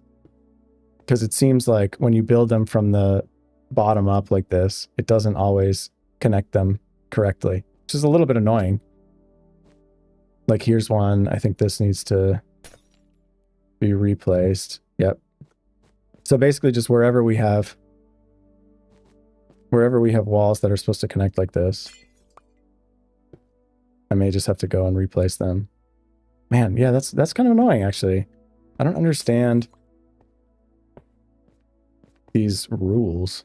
Because it seems like when you build them from the bottom up like this, it doesn't always connect them correctly, which is a little bit annoying. Like here's one. I think this needs to be replaced. Yep. So basically just wherever we have walls that are supposed to connect like this, I may just have to go and replace them. Man, yeah, that's kind of annoying actually. I don't understand these rules.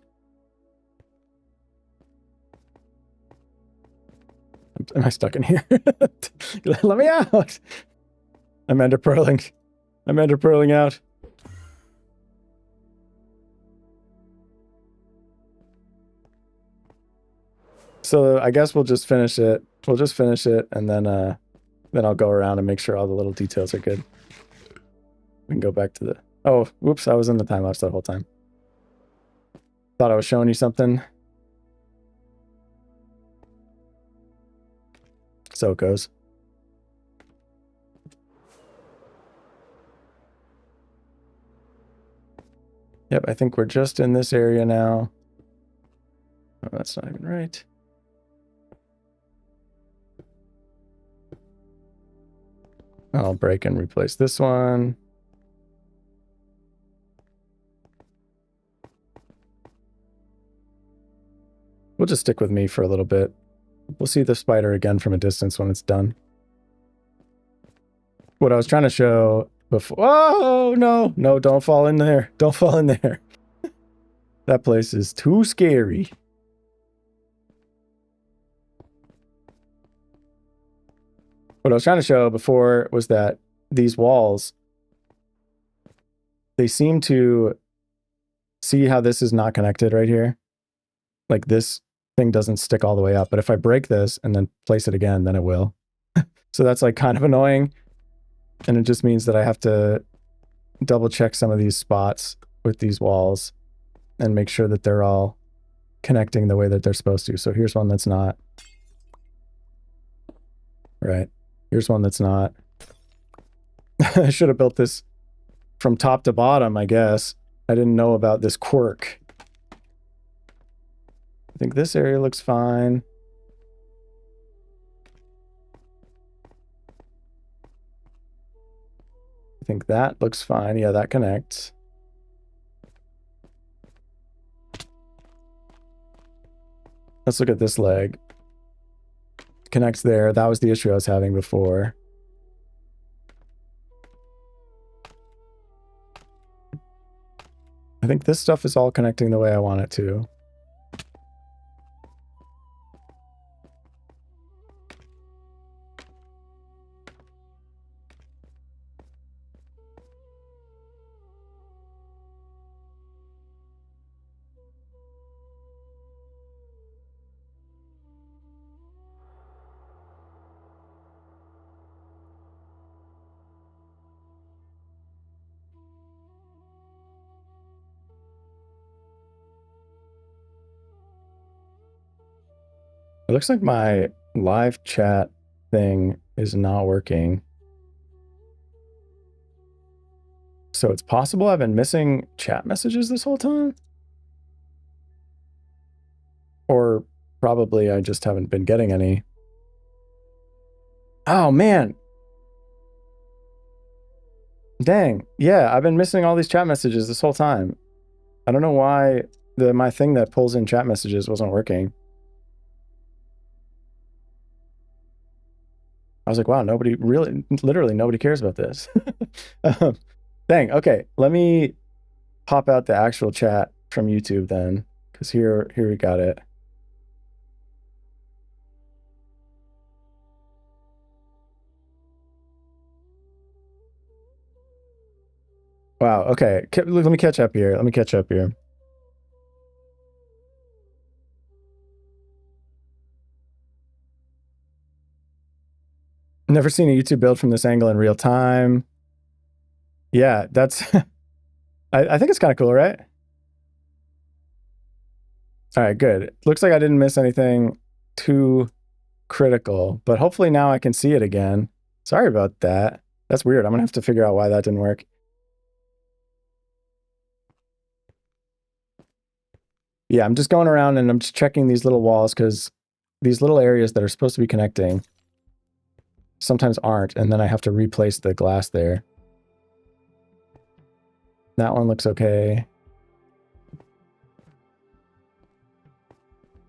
Am I stuck in here? Let me out! I'm ender pearling. I'm ender pearling out. So I guess we'll just finish it. We'll just finish it, and then I'll go around and make sure all the little details are good. We can go back to the... Oh, whoops, I was in the time lapse that whole time. Thought I was showing you something. So it goes. Yep, I think we're just in this area now. Oh, that's not even right. I'll break and replace this one. We'll just stick with me for a little bit. We'll see the spider again from a distance when it's done. What I was trying to show before... Oh, no! No, don't fall in there. Don't fall in there. That place is too scary. What I was trying to show before was that these walls, they seem to see how this is not connected right here. Like this thing doesn't stick all the way up, but if I break this and then place it again, then it will. So that's like kind of annoying. And it just means that I have to double check some of these spots with these walls and make sure that they're all connecting the way that they're supposed to. So here's one that's not. Right. Here's one that's not. I should have built this from top to bottom, I guess. I didn't know about this quirk. I think this area looks fine. I think that looks fine. Yeah, that connects. Let's look at this leg. Connects there. That was the issue I was having before. I think this stuff is all connecting the way I want it to. It looks like my live chat thing is not working. So it's possible I've been missing chat messages this whole time? Or probably I just haven't been getting any. Oh, man. Dang. Yeah, I've been missing all these chat messages this whole time. I don't know why my thing that pulls in chat messages wasn't working. I was like, wow, nobody really, literally nobody cares about this. Dang, okay. Let me pop out the actual chat from YouTube then, because here we got it. Wow, okay. Let me catch up here. Let me catch up here. Never seen a YouTube build from this angle in real time. Yeah, that's... I think it's kind of cool, right? All right, good. Looks like I didn't miss anything too critical, but hopefully now I can see it again. Sorry about that. That's weird. I'm gonna have to figure out why that didn't work. Yeah, I'm just going around and I'm just checking these little walls because these little areas that are supposed to be connecting sometimes aren't, and then I have to replace the glass there. That one looks okay.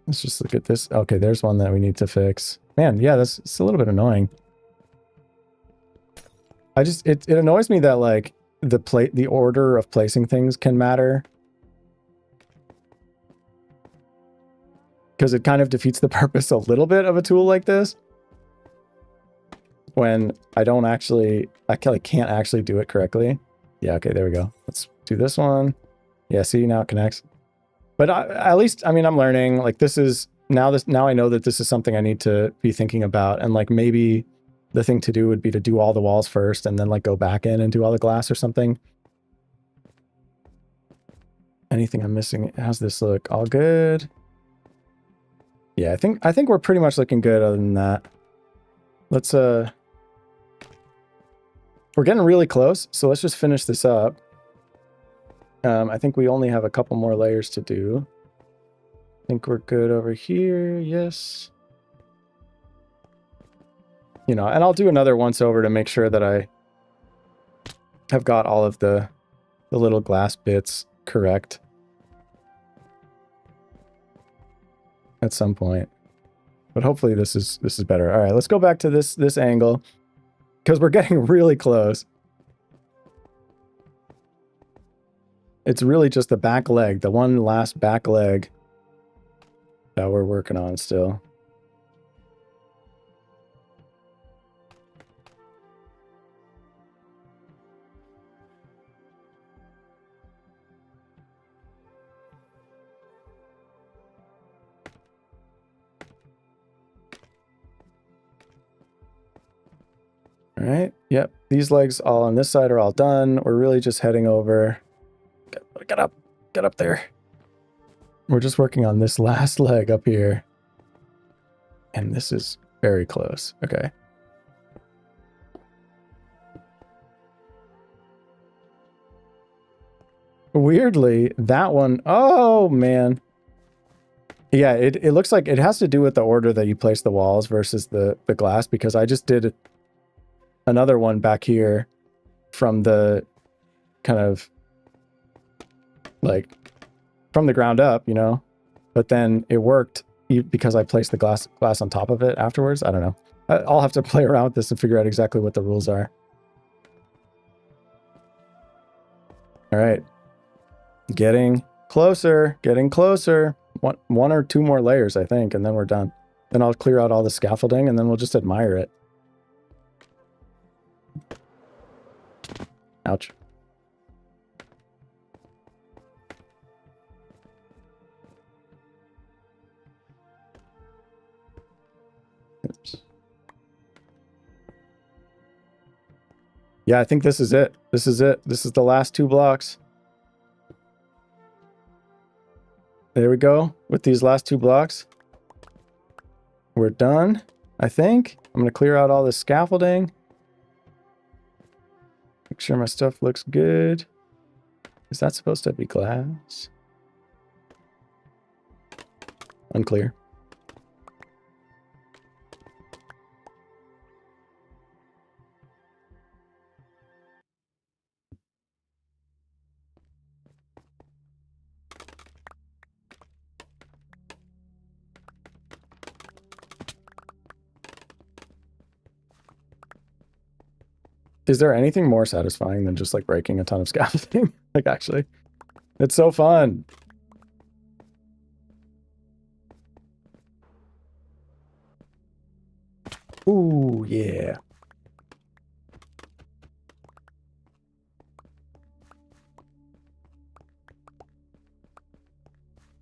Let's just look at this. Okay, there's one that we need to fix. Man, yeah, it's a little bit annoying. It annoys me that like the order of placing things can matter. Because it kind of defeats the purpose a little bit of a tool like this. When I can't actually do it correctly. Yeah, okay, there we go. Let's do this one. Yeah, see, now it connects. But at least, I mean, I'm learning. Like now I know that this is something I need to be thinking about. And like maybe the thing to do would be to do all the walls first and then like go back in and do all the glass or something. Anything I'm missing? How's this look? All good? Yeah, I think we're pretty much looking good other than that. Let's we're getting really close, so let's just finish this up. I think we only have a couple more layers to do. I think we're good over here. Yes. You know, and I'll do another once over to make sure that I have got all of the little glass bits correct at some point. But hopefully this is better. All right, let's go back to this angle because we're getting really close. It's really just the back leg, the one last back leg that we're working on still. All right, yep, these legs all on this side are all done. We're really just heading over. Get up there. We're just working on this last leg up here. And this is very close. Okay. Weirdly, that one, oh man. Yeah, it looks like it has to do with the order that you place the walls versus the glass, because I just did another one back here from the kind of like from the ground up, you know, but then it worked because I placed the glass on top of it afterwards. I don't know. I'll have to play around with this and figure out exactly what the rules are. All right. Getting closer, getting closer. One or two more layers, I think, and then we're done. Then I'll clear out all the scaffolding and then we'll just admire it. Ouch. Oops. Yeah, I think this is it. This is it. This is the last two blocks. There we go. With these last two blocks, we're done, I think. I'm going to clear out all the scaffolding. Make sure my stuff looks good. Is that supposed to be glass? Unclear. Is there anything more satisfying than just like breaking a ton of scaffolding? Like actually, it's so fun. Ooh, yeah.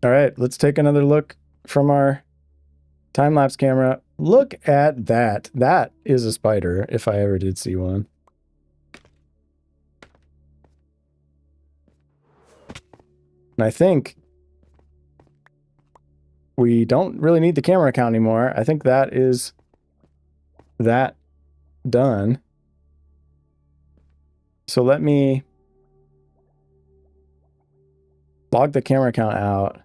All right, let's take another look from our time-lapse camera. Look at that. That is a spider, if I ever did see one. And I think we don't really need the camera account anymore. I think that is that done. So let me log the camera account out.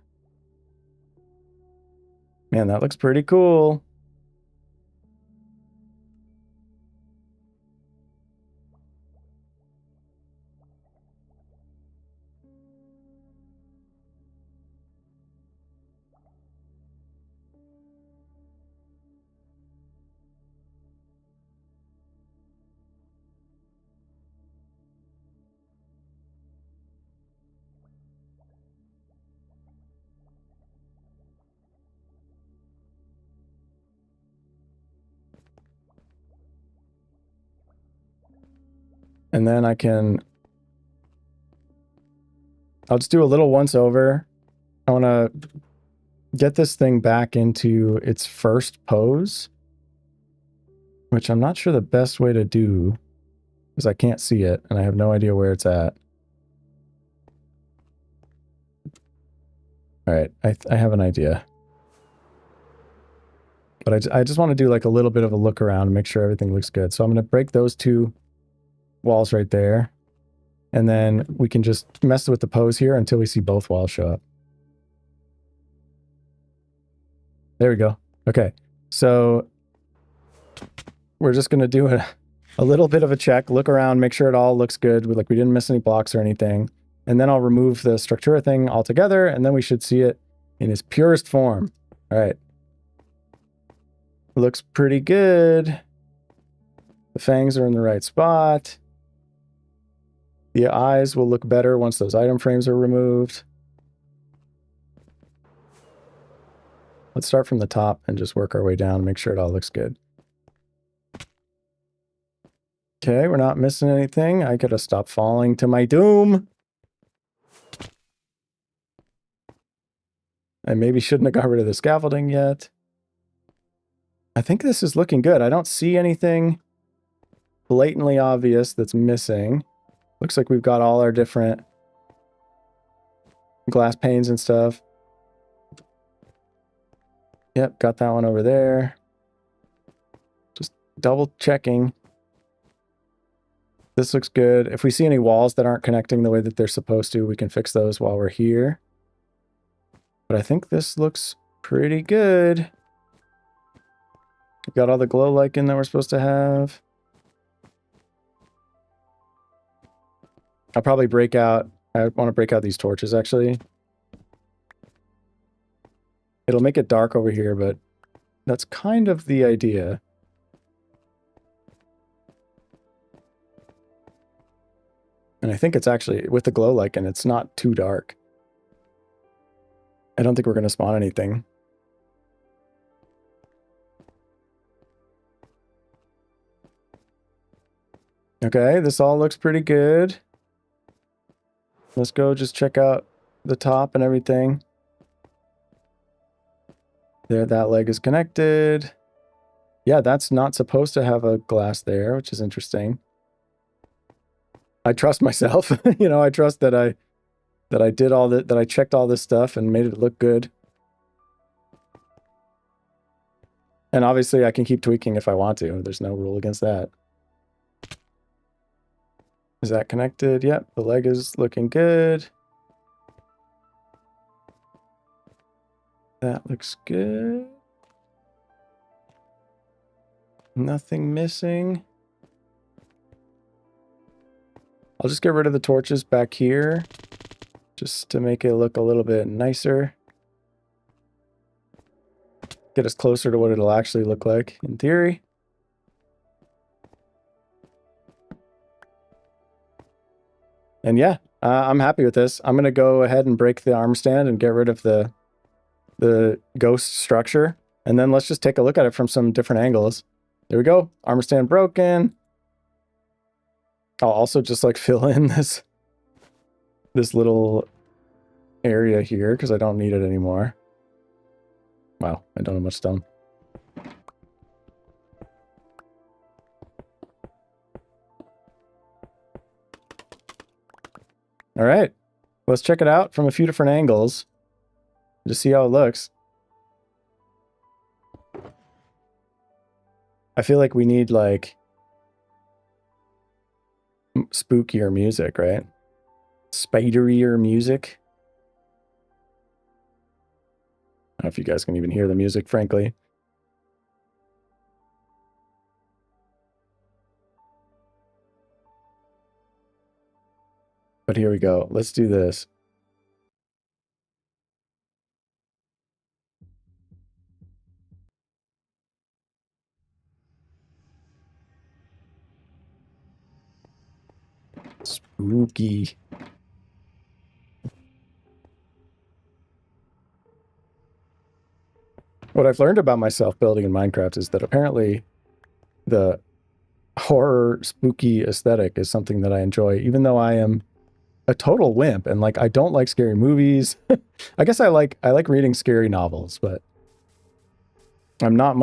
Man, that looks pretty cool. And then I'll just do a little once over. I want to get this thing back into its first pose, which I'm not sure the best way to do because I can't see it and I have no idea where it's at. All right, I have an idea. But I just want to do like a little bit of a look around and make sure everything looks good. So I'm going to break those two walls right there. And then we can just mess with the pose here until we see both walls show up. There we go. Okay, so we're just going to do a little bit of a check, look around, make sure it all looks good. Like we didn't miss any blocks or anything. And then I'll remove the Structura thing altogether, and then we should see it in its purest form. All right. Looks pretty good. The fangs are in the right spot. The eyes will look better once those item frames are removed. Let's start from the top and just work our way down and make sure it all looks good. Okay, we're not missing anything. I gotta stop falling to my doom. I maybe shouldn't have got rid of the scaffolding yet. I think this is looking good. I don't see anything blatantly obvious that's missing. Looks like we've got all our different glass panes and stuff. Yep, got that one over there. Just double checking. This looks good. If we see any walls that aren't connecting the way that they're supposed to, we can fix those while we're here. But I think this looks pretty good. We've got all the glow lichen that we're supposed to have. I'll probably break out, I want to break out these torches actually. It'll make it dark over here, but that's kind of the idea. And I think it's actually, with the glow lichen, it's not too dark. I don't think we're going to spawn anything. Okay, this all looks pretty good. Let's go just check out the top and everything. There, that leg is connected. Yeah, that's not supposed to have a glass there, which is interesting. I trust myself. You know, I trust that I did all that I checked all this stuff and made it look good. And obviously I can keep tweaking if I want to. There's no rule against that. Is that connected? Yep, the leg is looking good. That looks good. Nothing missing. I'll just get rid of the torches back here, just to make it look a little bit nicer. Get us closer to what it'll actually look like in theory. And yeah, I'm happy with this. I'm going to go ahead and break the arm stand and get rid of the ghost structure. And then let's just take a look at it from some different angles. There we go. Armor stand broken. I'll also just like fill in this little area here because I don't need it anymore. Wow, I don't have much stone. All right, let's check it out from a few different angles. Just see how it looks. I feel like we need like spookier music, right? Spiderier music. I don't know if you guys can even hear the music, frankly. But here we go. Let's do this. Spooky. What I've learned about myself building in Minecraft is that apparently the horror spooky aesthetic is something that I enjoy, even though I am a total wimp and like I don't like scary movies. I guess I like reading scary novels, but I'm not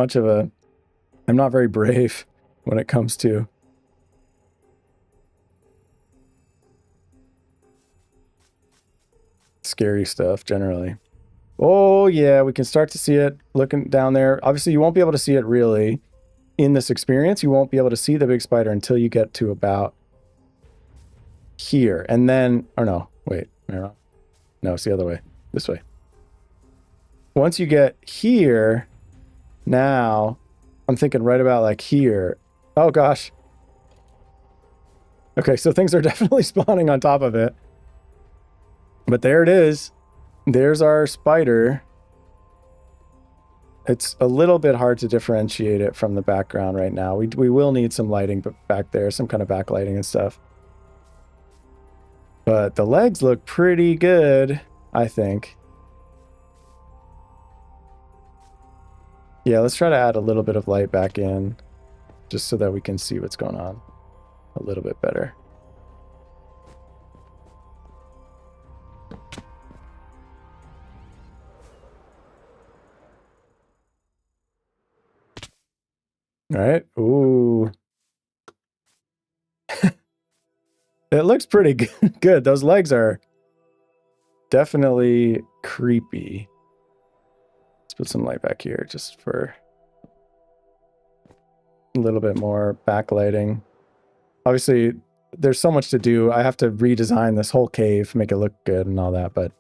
very brave when it comes to scary stuff generally. Oh yeah, we can start to see it looking down there. Obviously you won't be able to see it really in this experience. You won't be able to see the big spider until you get to about here. And then, or no, wait, am I wrong? No, it's the other way. This way. Once you get here, now I'm thinking right about like here. Oh gosh. Okay, so things are definitely spawning on top of it. But there it is. There's our spider. It's a little bit hard to differentiate it from the background right now. We will need some lighting back there, some kind of backlighting and stuff. But the legs look pretty good, I think. Yeah, let's try to add a little bit of light back in, just so that we can see what's going on a little bit better. All right. Ooh. It looks pretty good. Those legs are definitely creepy. Let's put some light back here just for a little bit more backlighting. Obviously, there's so much to do. I have to redesign this whole cave, make it look good and all that, but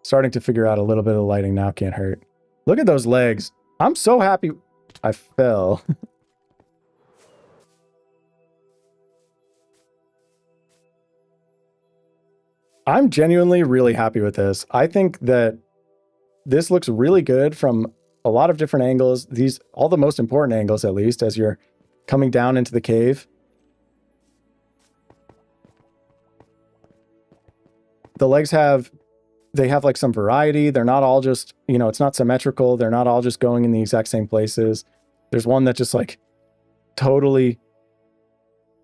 starting to figure out a little bit of lighting now can't hurt. Look at those legs. I'm so happy. I fell. I'm genuinely really happy with this. I think that this looks really good from a lot of different angles. All the most important angles, at least, as you're coming down into the cave. The legs have like some variety. They're not all just, it's not symmetrical. They're not all just going in the exact same places. There's one that just like one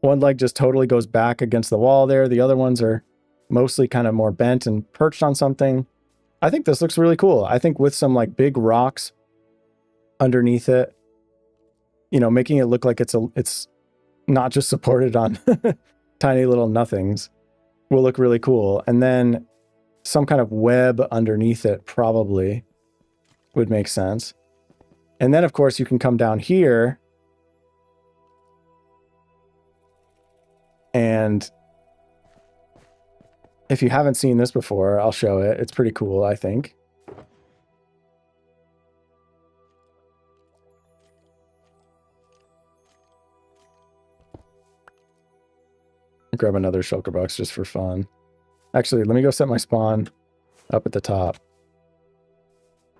leg just totally goes back against the wall there. The other ones are mostly kind of more bent and perched on something. I think this looks really cool. I think with some like big rocks underneath it, making it look like it's not just supported on tiny little nothings, will look really cool. And then some kind of web underneath it probably would make sense. And then of course you can come down here and if you haven't seen this before, I'll show it. It's pretty cool, I think. Grab another shulker box just for fun. Actually, let me go set my spawn up at the top.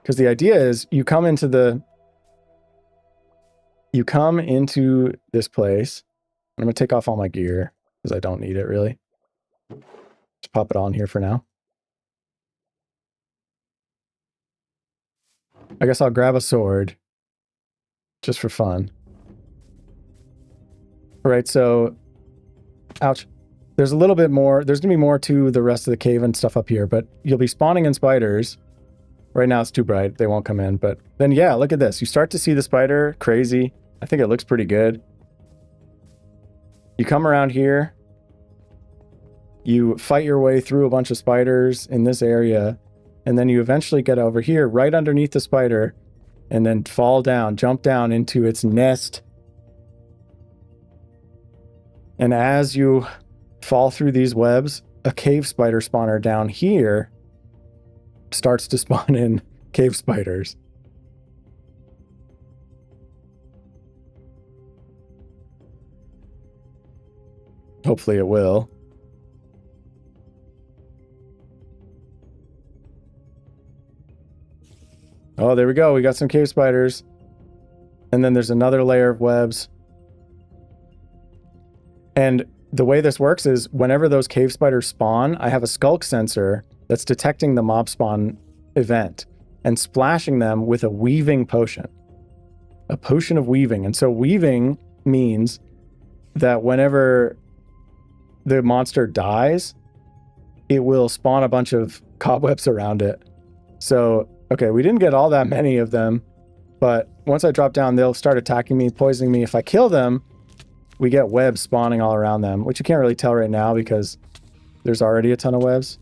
Because the idea is you come into this place. I'm going to take off all my gear because I don't need it really. Just pop it on here for now. I guess I'll grab a sword just for fun. All right, so ouch. There's a little bit more. There's going to be more to the rest of the cave and stuff up here, but you'll be spawning in spiders. Right now it's too bright. They won't come in, but then yeah, look at this. You start to see the spider. Crazy. I think it looks pretty good. You come around here. You fight your way through a bunch of spiders in this area, and then you eventually get over here right underneath the spider and then fall down, jump down into its nest And as you fall through these webs, a cave spider spawner down here starts to spawn in cave spiders. Hopefully it will. Oh, there we go. We got some cave spiders. And then there's another layer of webs. And the way this works is whenever those cave spiders spawn, I have a skulk sensor that's detecting the mob spawn event and splashing them with a weaving potion. A potion of weaving. And so weaving means that whenever the monster dies, it will spawn a bunch of cobwebs around it. So, okay, we didn't get all that many of them, but once I drop down, they'll start attacking me, poisoning me. If I kill them, we get webs spawning all around them, which you can't really tell right now because there's already a ton of webs.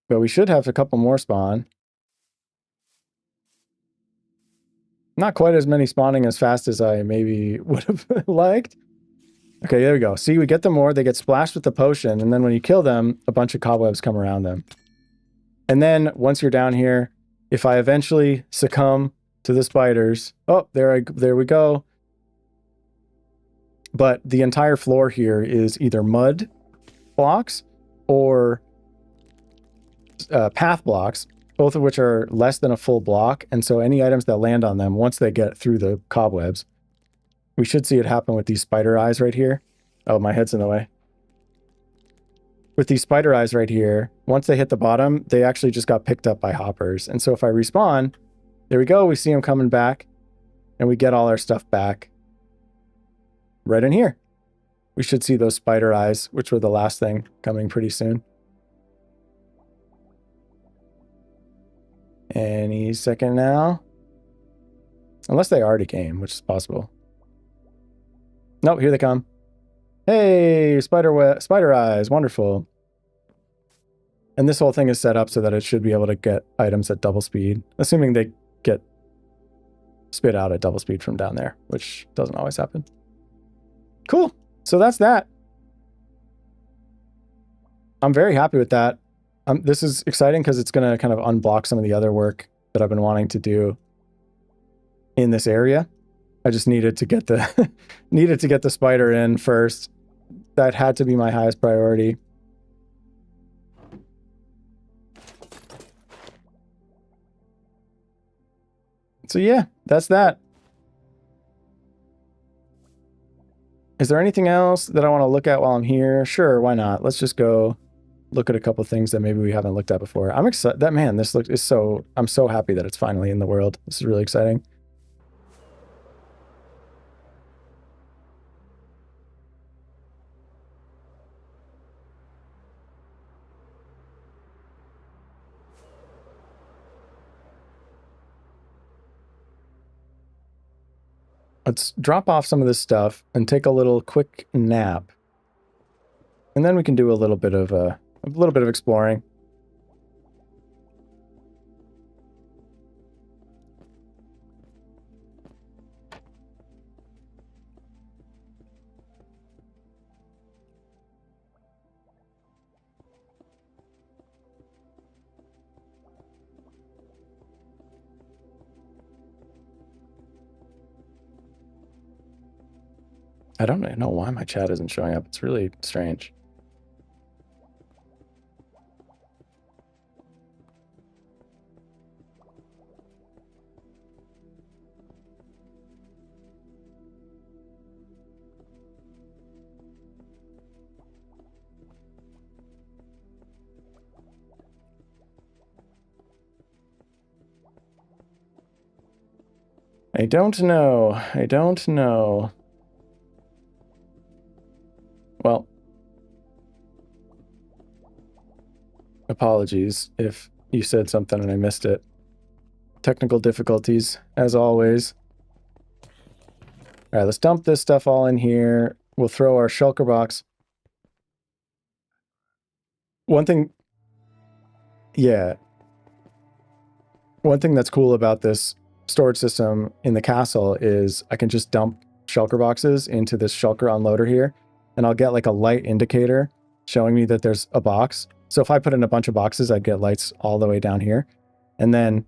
But we should have a couple more spawn. Not quite as many spawning as fast as I maybe would have liked. Okay, there we go. See, we get them more. They get splashed with the potion, and then when you kill them, a bunch of cobwebs come around them. And then once you're down here, if I eventually succumb to the spiders... Oh, there we go. But the entire floor here is either mud blocks or path blocks, both of which are less than a full block. And so any items that land on them, once they get through the cobwebs, we should see it happen with these spider eyes right here. Oh, my head's in the way. With these spider eyes right here, once they hit the bottom, they actually just got picked up by hoppers. And so if I respawn, there we go. We see them coming back and we get all our stuff back right in here. We should see those spider eyes, which were the last thing, coming pretty soon. Any second now. Unless they already came, which is possible. Nope, here they come. Hey, spider eyes, wonderful. And this whole thing is set up so that it should be able to get items at double speed, assuming they get spit out at double speed from down there, which doesn't always happen. Cool, so that's that. I'm very happy with that. This is exciting because it's going to kind of unblock some of the other work that I've been wanting to do in this area. I just needed to get the needed to get the spider in first. That had to be my highest priority. So yeah, that's that. Is there anything else that I want to look at while I'm here? Sure, why not? Let's just go look at a couple things that maybe we haven't looked at before. I'm excited. That man, this is so. I'm so happy that it's finally in the world. This is really exciting. Let's drop off some of this stuff and take a little quick nap. And then we can do a little bit of exploring. I don't know why my chat isn't showing up. It's really strange. I don't know. I don't know. Well, apologies if you said something and I missed it. Technical difficulties, as always. All right, let's dump this stuff all in here. We'll throw our shulker box. One thing... Yeah. One thing that's cool about this storage system in the castle is I can just dump shulker boxes into this shulker unloader here, and I'll get like a light indicator showing me that there's a box. So if I put in a bunch of boxes, I'd get lights all the way down here. And then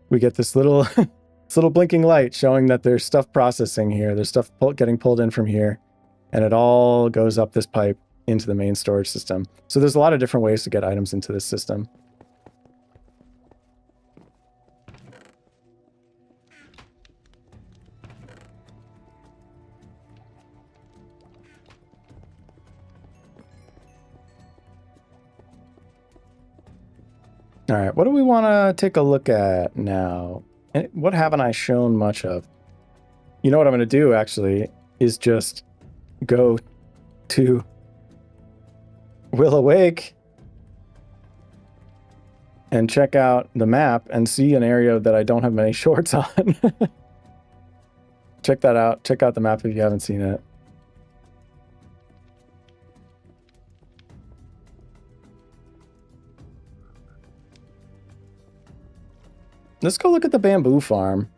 we get this little, this little blinking light showing that there's stuff processing here. There's stuff getting pulled in from here, and it all goes up this pipe into the main storage system. So there's a lot of different ways to get items into this system. All right, what do we want to take a look at now? What haven't I shown much of? You know what I'm going to do, actually, is just go to Willow Wake and check out the map and see an area that I don't have many shorts on. Check that out. Check out the map if you haven't seen it. Let's go look at the bamboo farm.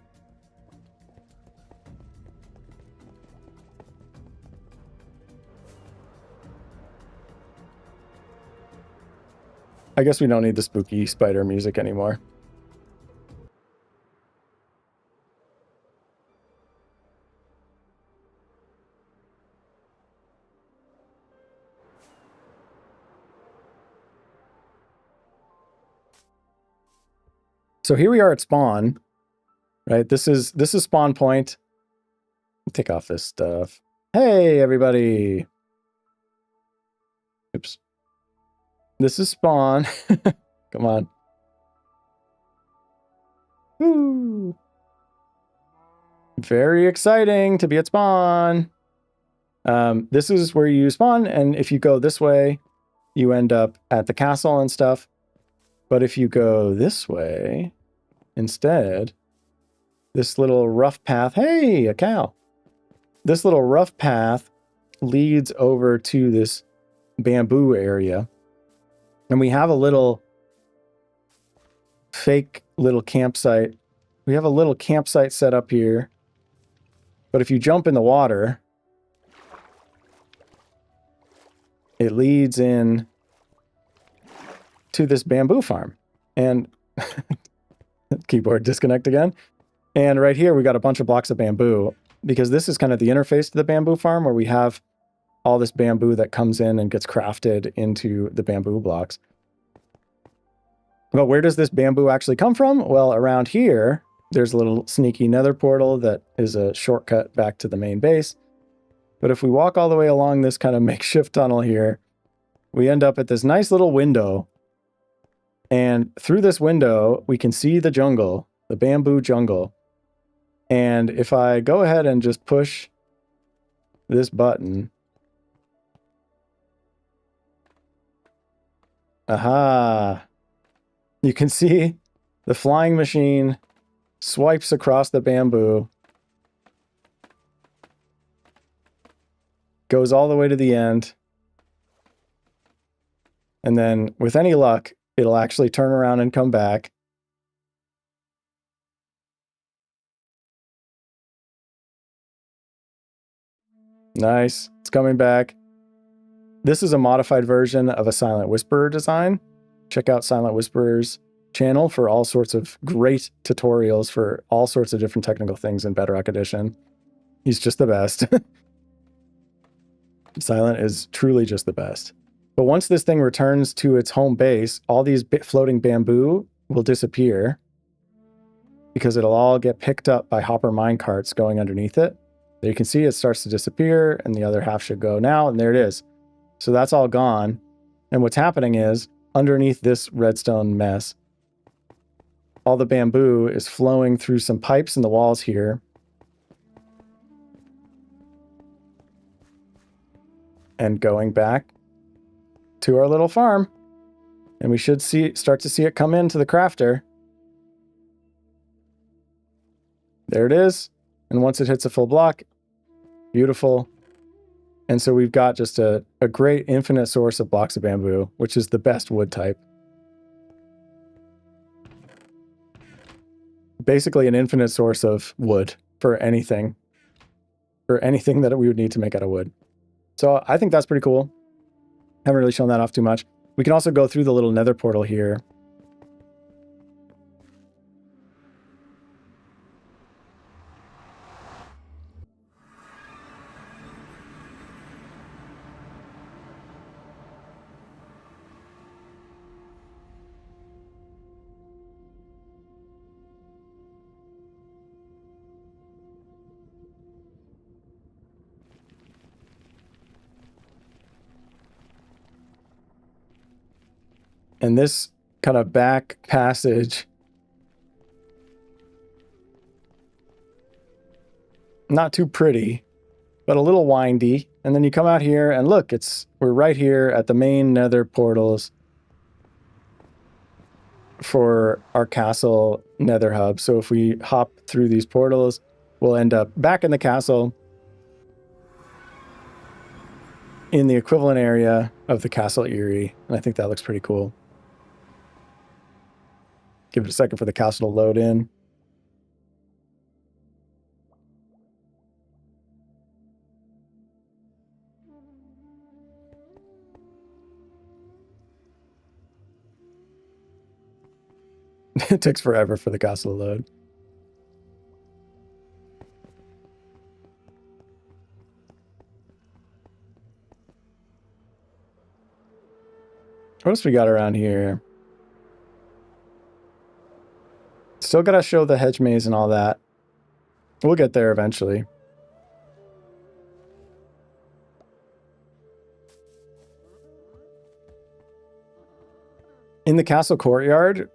I guess we don't need the spooky spider music anymore. So here we are at spawn, right? This is spawn point. Take off this stuff. Hey, everybody. Oops. This is spawn. Come on. Woo. Very exciting to be at spawn. This is where you spawn, and if you go this way, you end up at the castle and stuff. But if you go this way, instead, this little rough path, hey, a cow. This little rough path leads over to this bamboo area. And we have a little fake little campsite. We have a little campsite set up here. But if you jump in the water, it leads in to this bamboo farm. And keyboard disconnect again. And right here, we got a bunch of blocks of bamboo, because this is kind of the interface to the bamboo farm, where we have all this bamboo that comes in and gets crafted into the bamboo blocks. But where does this bamboo actually come from? Well, around here, there's a little sneaky nether portal that is a shortcut back to the main base. But if we walk all the way along this kind of makeshift tunnel here, we end up at this nice little window. And through this window, we can see the jungle, the bamboo jungle. And if I go ahead and just push this button, aha, you can see the flying machine swipes across the bamboo, goes all the way to the end, and then with any luck, it'll actually turn around and come back. Nice. It's coming back. This is a modified version of a Silent Whisperer design. Check out Silent Whisperer's channel for all sorts of great tutorials for all sorts of different technical things in Bedrock Edition. He's just the best. Silent is truly just the best. But once this thing returns to its home base, all these floating bamboo will disappear, because it'll all get picked up by hopper mine carts going underneath it. There you can see it starts to disappear, and the other half should go now, and there it is. So that's all gone. And what's happening is, underneath this redstone mess, all the bamboo is flowing through some pipes in the walls here. And going back to our little farm. And we should start to see it come into the crafter. There it is. And once it hits a full block, beautiful. And so we've got just a great infinite source of blocks of bamboo, which is the best wood type. basically an infinite source of wood for anything that we would need to make out of wood. So I think that's pretty cool. Haven't really shown that off too much. We can also go through the little nether portal here. And this kind of back passage, not too pretty, but a little windy. And then you come out here and look, we're right here at the main nether portals for our castle nether hub. So if we hop through these portals, we'll end up back in the castle in the equivalent area of the Castle Eerie. And I think that looks pretty cool. Give it a second for the castle to load in. It takes forever for the castle to load. What else we got around here? Still gotta show the hedge maze and all that. We'll get there eventually. In the castle courtyard,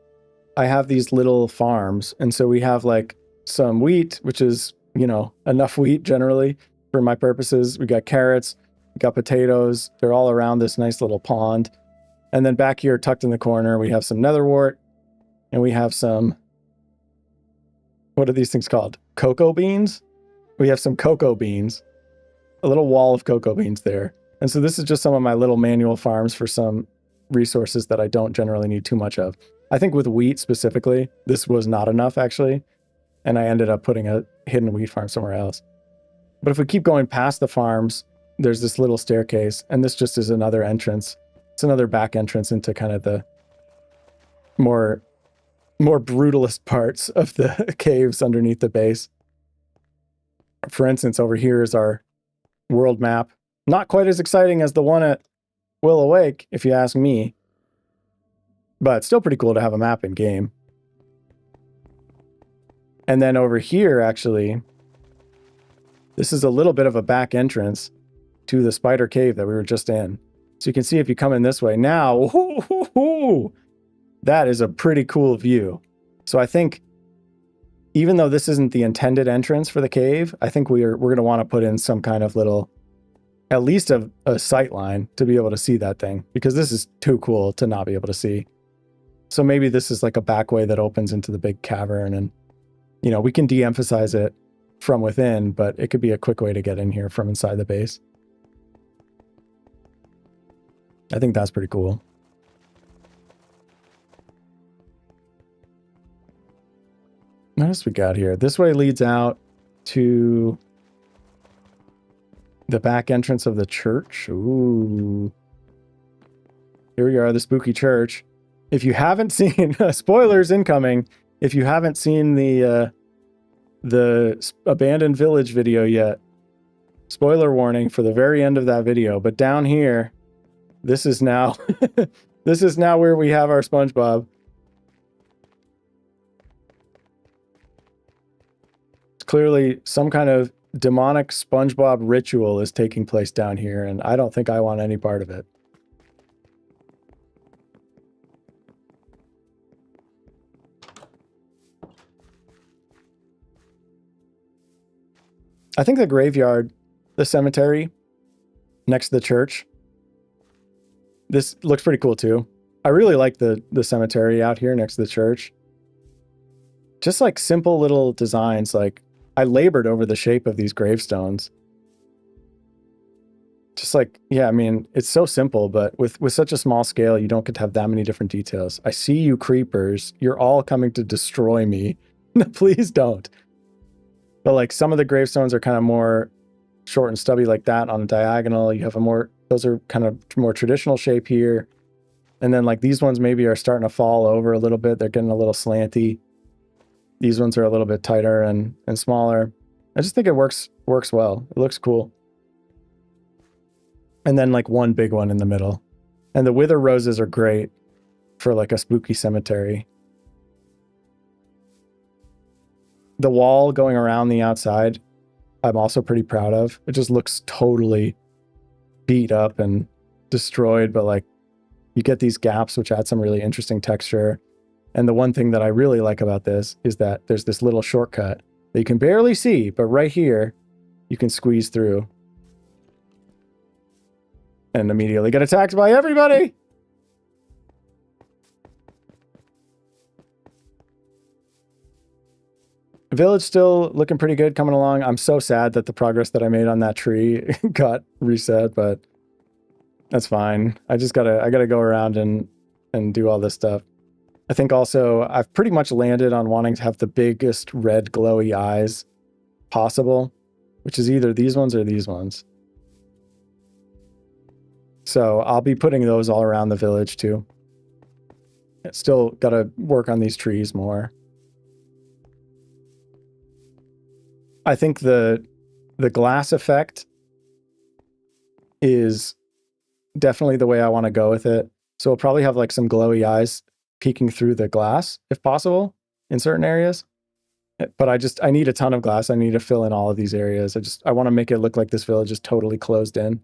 I have these little farms. And so we have like some wheat, which is, you know, enough wheat generally for my purposes. We got carrots, we got potatoes. They're all around this nice little pond. And then back here, tucked in the corner, we have some netherwort and we have some, what are these things called? Cocoa beans? We have some cocoa beans, a little wall of cocoa beans there. And so this is just some of my little manual farms for some resources that I don't generally need too much of. I think with wheat specifically, this was not enough actually. And I ended up putting a hidden wheat farm somewhere else. But if we keep going past the farms, there's this little staircase, and this just is another entrance. It's another back entrance into kind of the more brutalist parts of the caves underneath the base. For instance, over here is our world map. Not quite as exciting as the one at Will Awake, if you ask me. But still pretty cool to have a map in game. And then over here, actually, this is a little bit of a back entrance to the spider cave that we were just in. So you can see if you come in this way now, that is a pretty cool view. So I think even though this isn't the intended entrance for the cave, I think we're going to want to put in some kind of little, at least a sight line to be able to see that thing, because this is too cool to not be able to see. So maybe this is like a back way that opens into the big cavern, and, you know, we can de-emphasize it from within, but it could be a quick way to get in here from inside the base. I think that's pretty cool. What else we got here? This way leads out to the back entrance of the church. Ooh. Here we are, the spooky church. If you haven't seen, spoilers incoming, if you haven't seen the abandoned village video yet, spoiler warning for the very end of that video. But down here, this is now, this is now where we have our SpongeBob. Clearly some kind of demonic SpongeBob ritual is taking place down here, and I don't think I want any part of it. I think the graveyard, the cemetery next to the church, this looks pretty cool too. I really like the cemetery out here next to the church. Just like simple little designs, like I labored over the shape of these gravestones. Just like, yeah, I mean, it's so simple, but with such a small scale, you don't get to have that many different details. I see you creepers. You're all coming to destroy me. No, please don't. But like some of the gravestones are kind of more short and stubby like that on a diagonal. You have those are kind of more traditional shape here. And then like these ones maybe are starting to fall over a little bit. They're getting a little slanty. These ones are a little bit tighter and smaller. I just think it works well. It looks cool. And then like one big one in the middle. And the wither roses are great for like a spooky cemetery. The wall going around the outside, I'm also pretty proud of. It just looks totally beat up and destroyed, but like you get these gaps which add some really interesting texture. And the one thing that I really like about this is that there's this little shortcut that you can barely see, but right here you can squeeze through and immediately get attacked by everybody. Village still looking pretty good, coming along. I'm so sad that the progress that I made on that tree got reset, but that's fine. I gotta go around and do all this stuff. I think also I've pretty much landed on wanting to have the biggest red glowy eyes possible, which is either these ones or these ones. So I'll be putting those all around the village too. Still gotta work on these trees more. I think the glass effect is definitely the way I want to go with it. So we'll probably have like some glowy eyes peeking through the glass if possible in certain areas. But I need a ton of glass. I need to fill in all of these areas. I want to make it look like this village is totally closed in.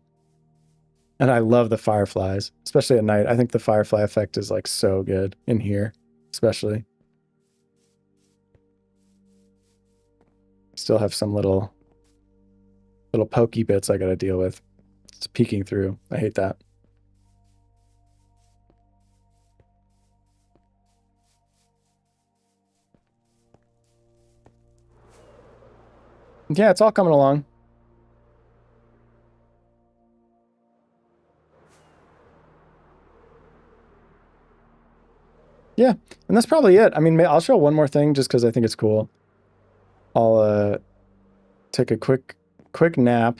And I love the fireflies, especially at night. I think the firefly effect is like so good in here, especially. Still have some little pokey bits I got to deal with. It's peeking through. I hate that. Yeah, it's all coming along. Yeah, and that's probably it. I mean, I'll show one more thing just because I think it's cool. I'll take a quick nap.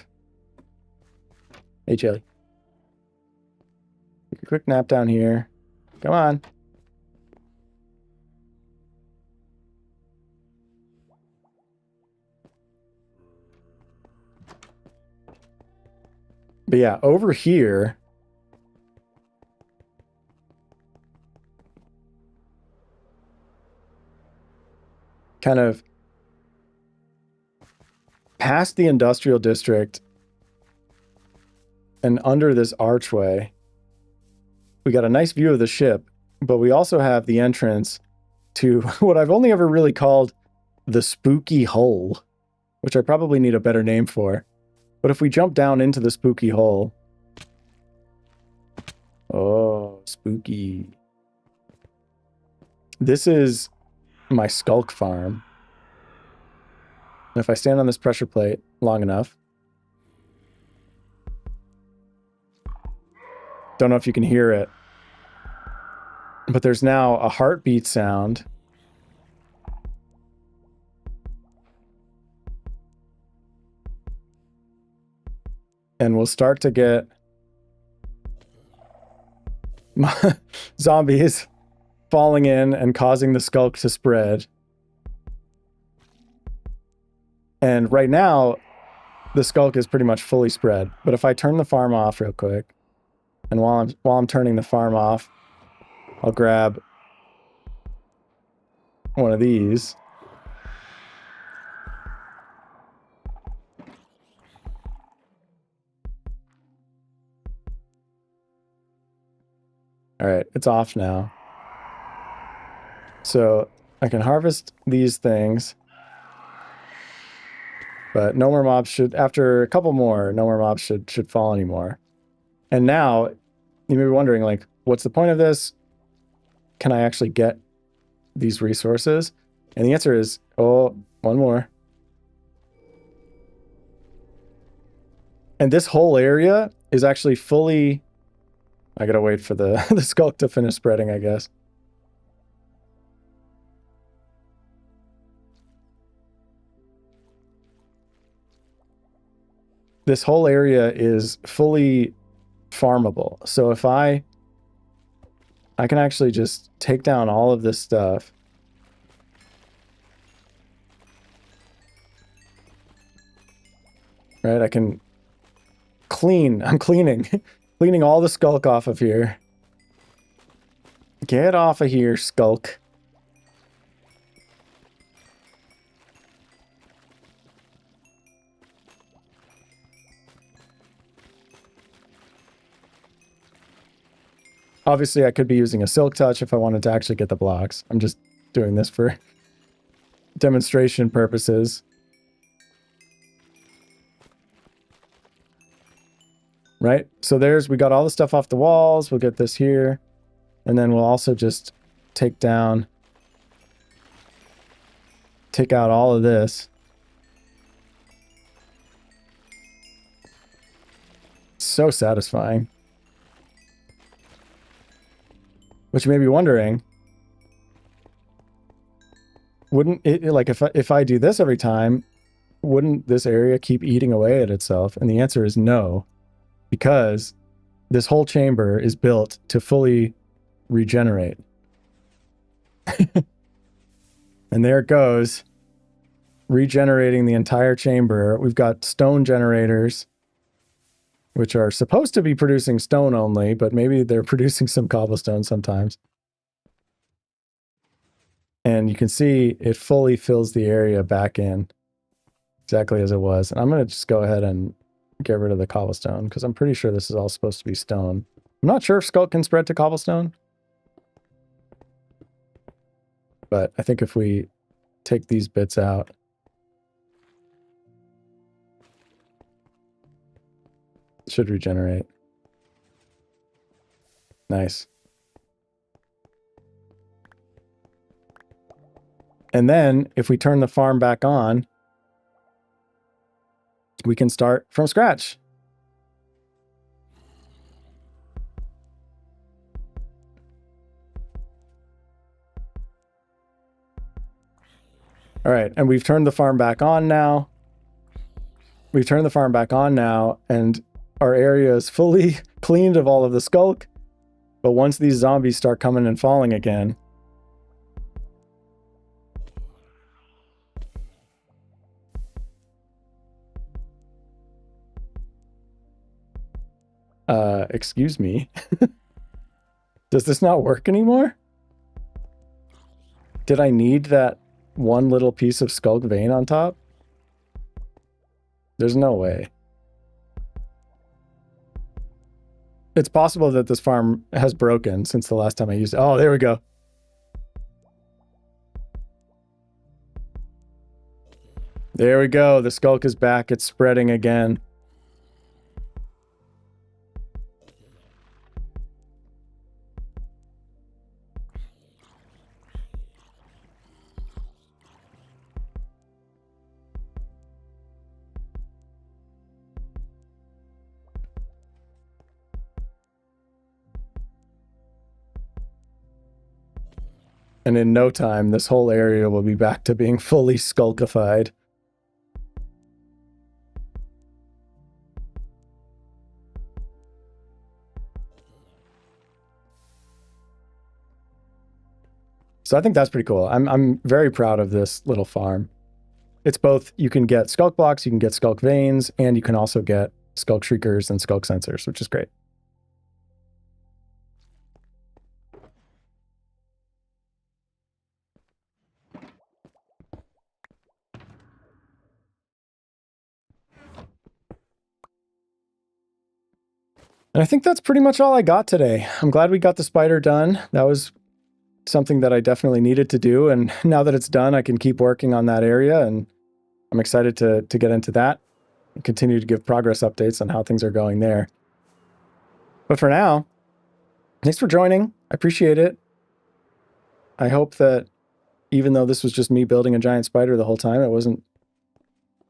Hey, Jelly. Take a quick nap down here. Come on. But yeah, over here, kind of past the industrial district and under this archway, we got a nice view of the ship, but we also have the entrance to what I've only ever really called the spooky hole, which I probably need a better name for. But if we jump down into the spooky hole, oh, spooky. This is my skulk farm. And if I stand on this pressure plate long enough, don't know if you can hear it, but there's now a heartbeat sound. And we'll start to get zombies falling in and causing the skulk to spread. And right now, the skulk is pretty much fully spread. But if I turn the farm off real quick, and while I'm turning the farm off, I'll grab one of these. All right, it's off now. So I can harvest these things. But no more mobs should, after a couple more, no more mobs should fall anymore. And now, you may be wondering, like, what's the point of this? Can I actually get these resources? And the answer is, oh, one more. And this whole area is actually fully... I gotta wait for the, the skulk to finish spreading, I guess. this whole area is fully farmable. So if I can actually just take down all of this stuff. Right, I can clean. I'm cleaning. Cleaning all the skulk off of here. Get off of here, skulk. Obviously, I could be using a silk touch if I wanted to actually get the blocks. I'm just doing this for demonstration purposes. Right? So we got all the stuff off the walls. We'll get this here. And then we'll also just take out all of this. So satisfying. Which you may be wondering, wouldn't it, like, if I do this every time, wouldn't this area keep eating away at itself? And the answer is no, because this whole chamber is built to fully regenerate. And there it goes, regenerating the entire chamber. We've got stone generators, which are supposed to be producing stone only, but maybe they're producing some cobblestone sometimes. And you can see it fully fills the area back in exactly as it was. And I'm going to just go ahead and get rid of the cobblestone because I'm pretty sure this is all supposed to be stone. I'm not sure if Skulk can spread to cobblestone. But I think if we take these bits out, it should regenerate. Nice. And then if we turn the farm back on, we can start from scratch. All right, and we've turned the farm back on now. And our area is fully cleaned of all of the skulk. But once these zombies start coming and falling again, excuse me. Does this not work anymore? Did I need that one little piece of skulk vein on top? There's no way. It's possible that this farm has broken since the last time I used it. Oh, there we go. There we go. The skulk is back. It's spreading again. And in no time, this whole area will be back to being fully skulkified. So I think that's pretty cool. I'm very proud of this little farm. It's both, you can get skulk blocks, you can get skulk veins, and you can also get skulk shriekers and skulk sensors, which is great. And I think that's pretty much all I got today. I'm glad we got the spider done. That was something that I definitely needed to do. And now that it's done, I can keep working on that area. And I'm excited to get into that and continue to give progress updates on how things are going there. But for now, thanks for joining. I appreciate it. I hope that even though this was just me building a giant spider the whole time, it wasn't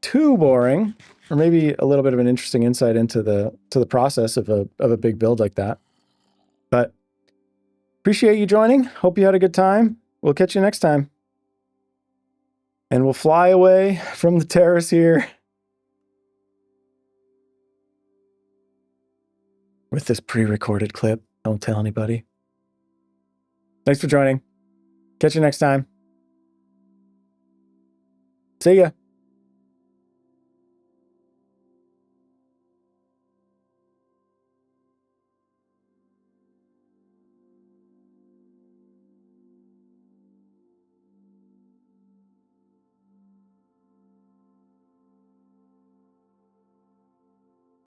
too boring, or maybe a little bit of an interesting insight into the process of a big build like that. But appreciate you joining. Hope you had a good time. We'll catch you next time. And we'll fly away from the terrace here with this pre-recorded clip. Don't tell anybody. Thanks for joining. Catch you next time. See ya.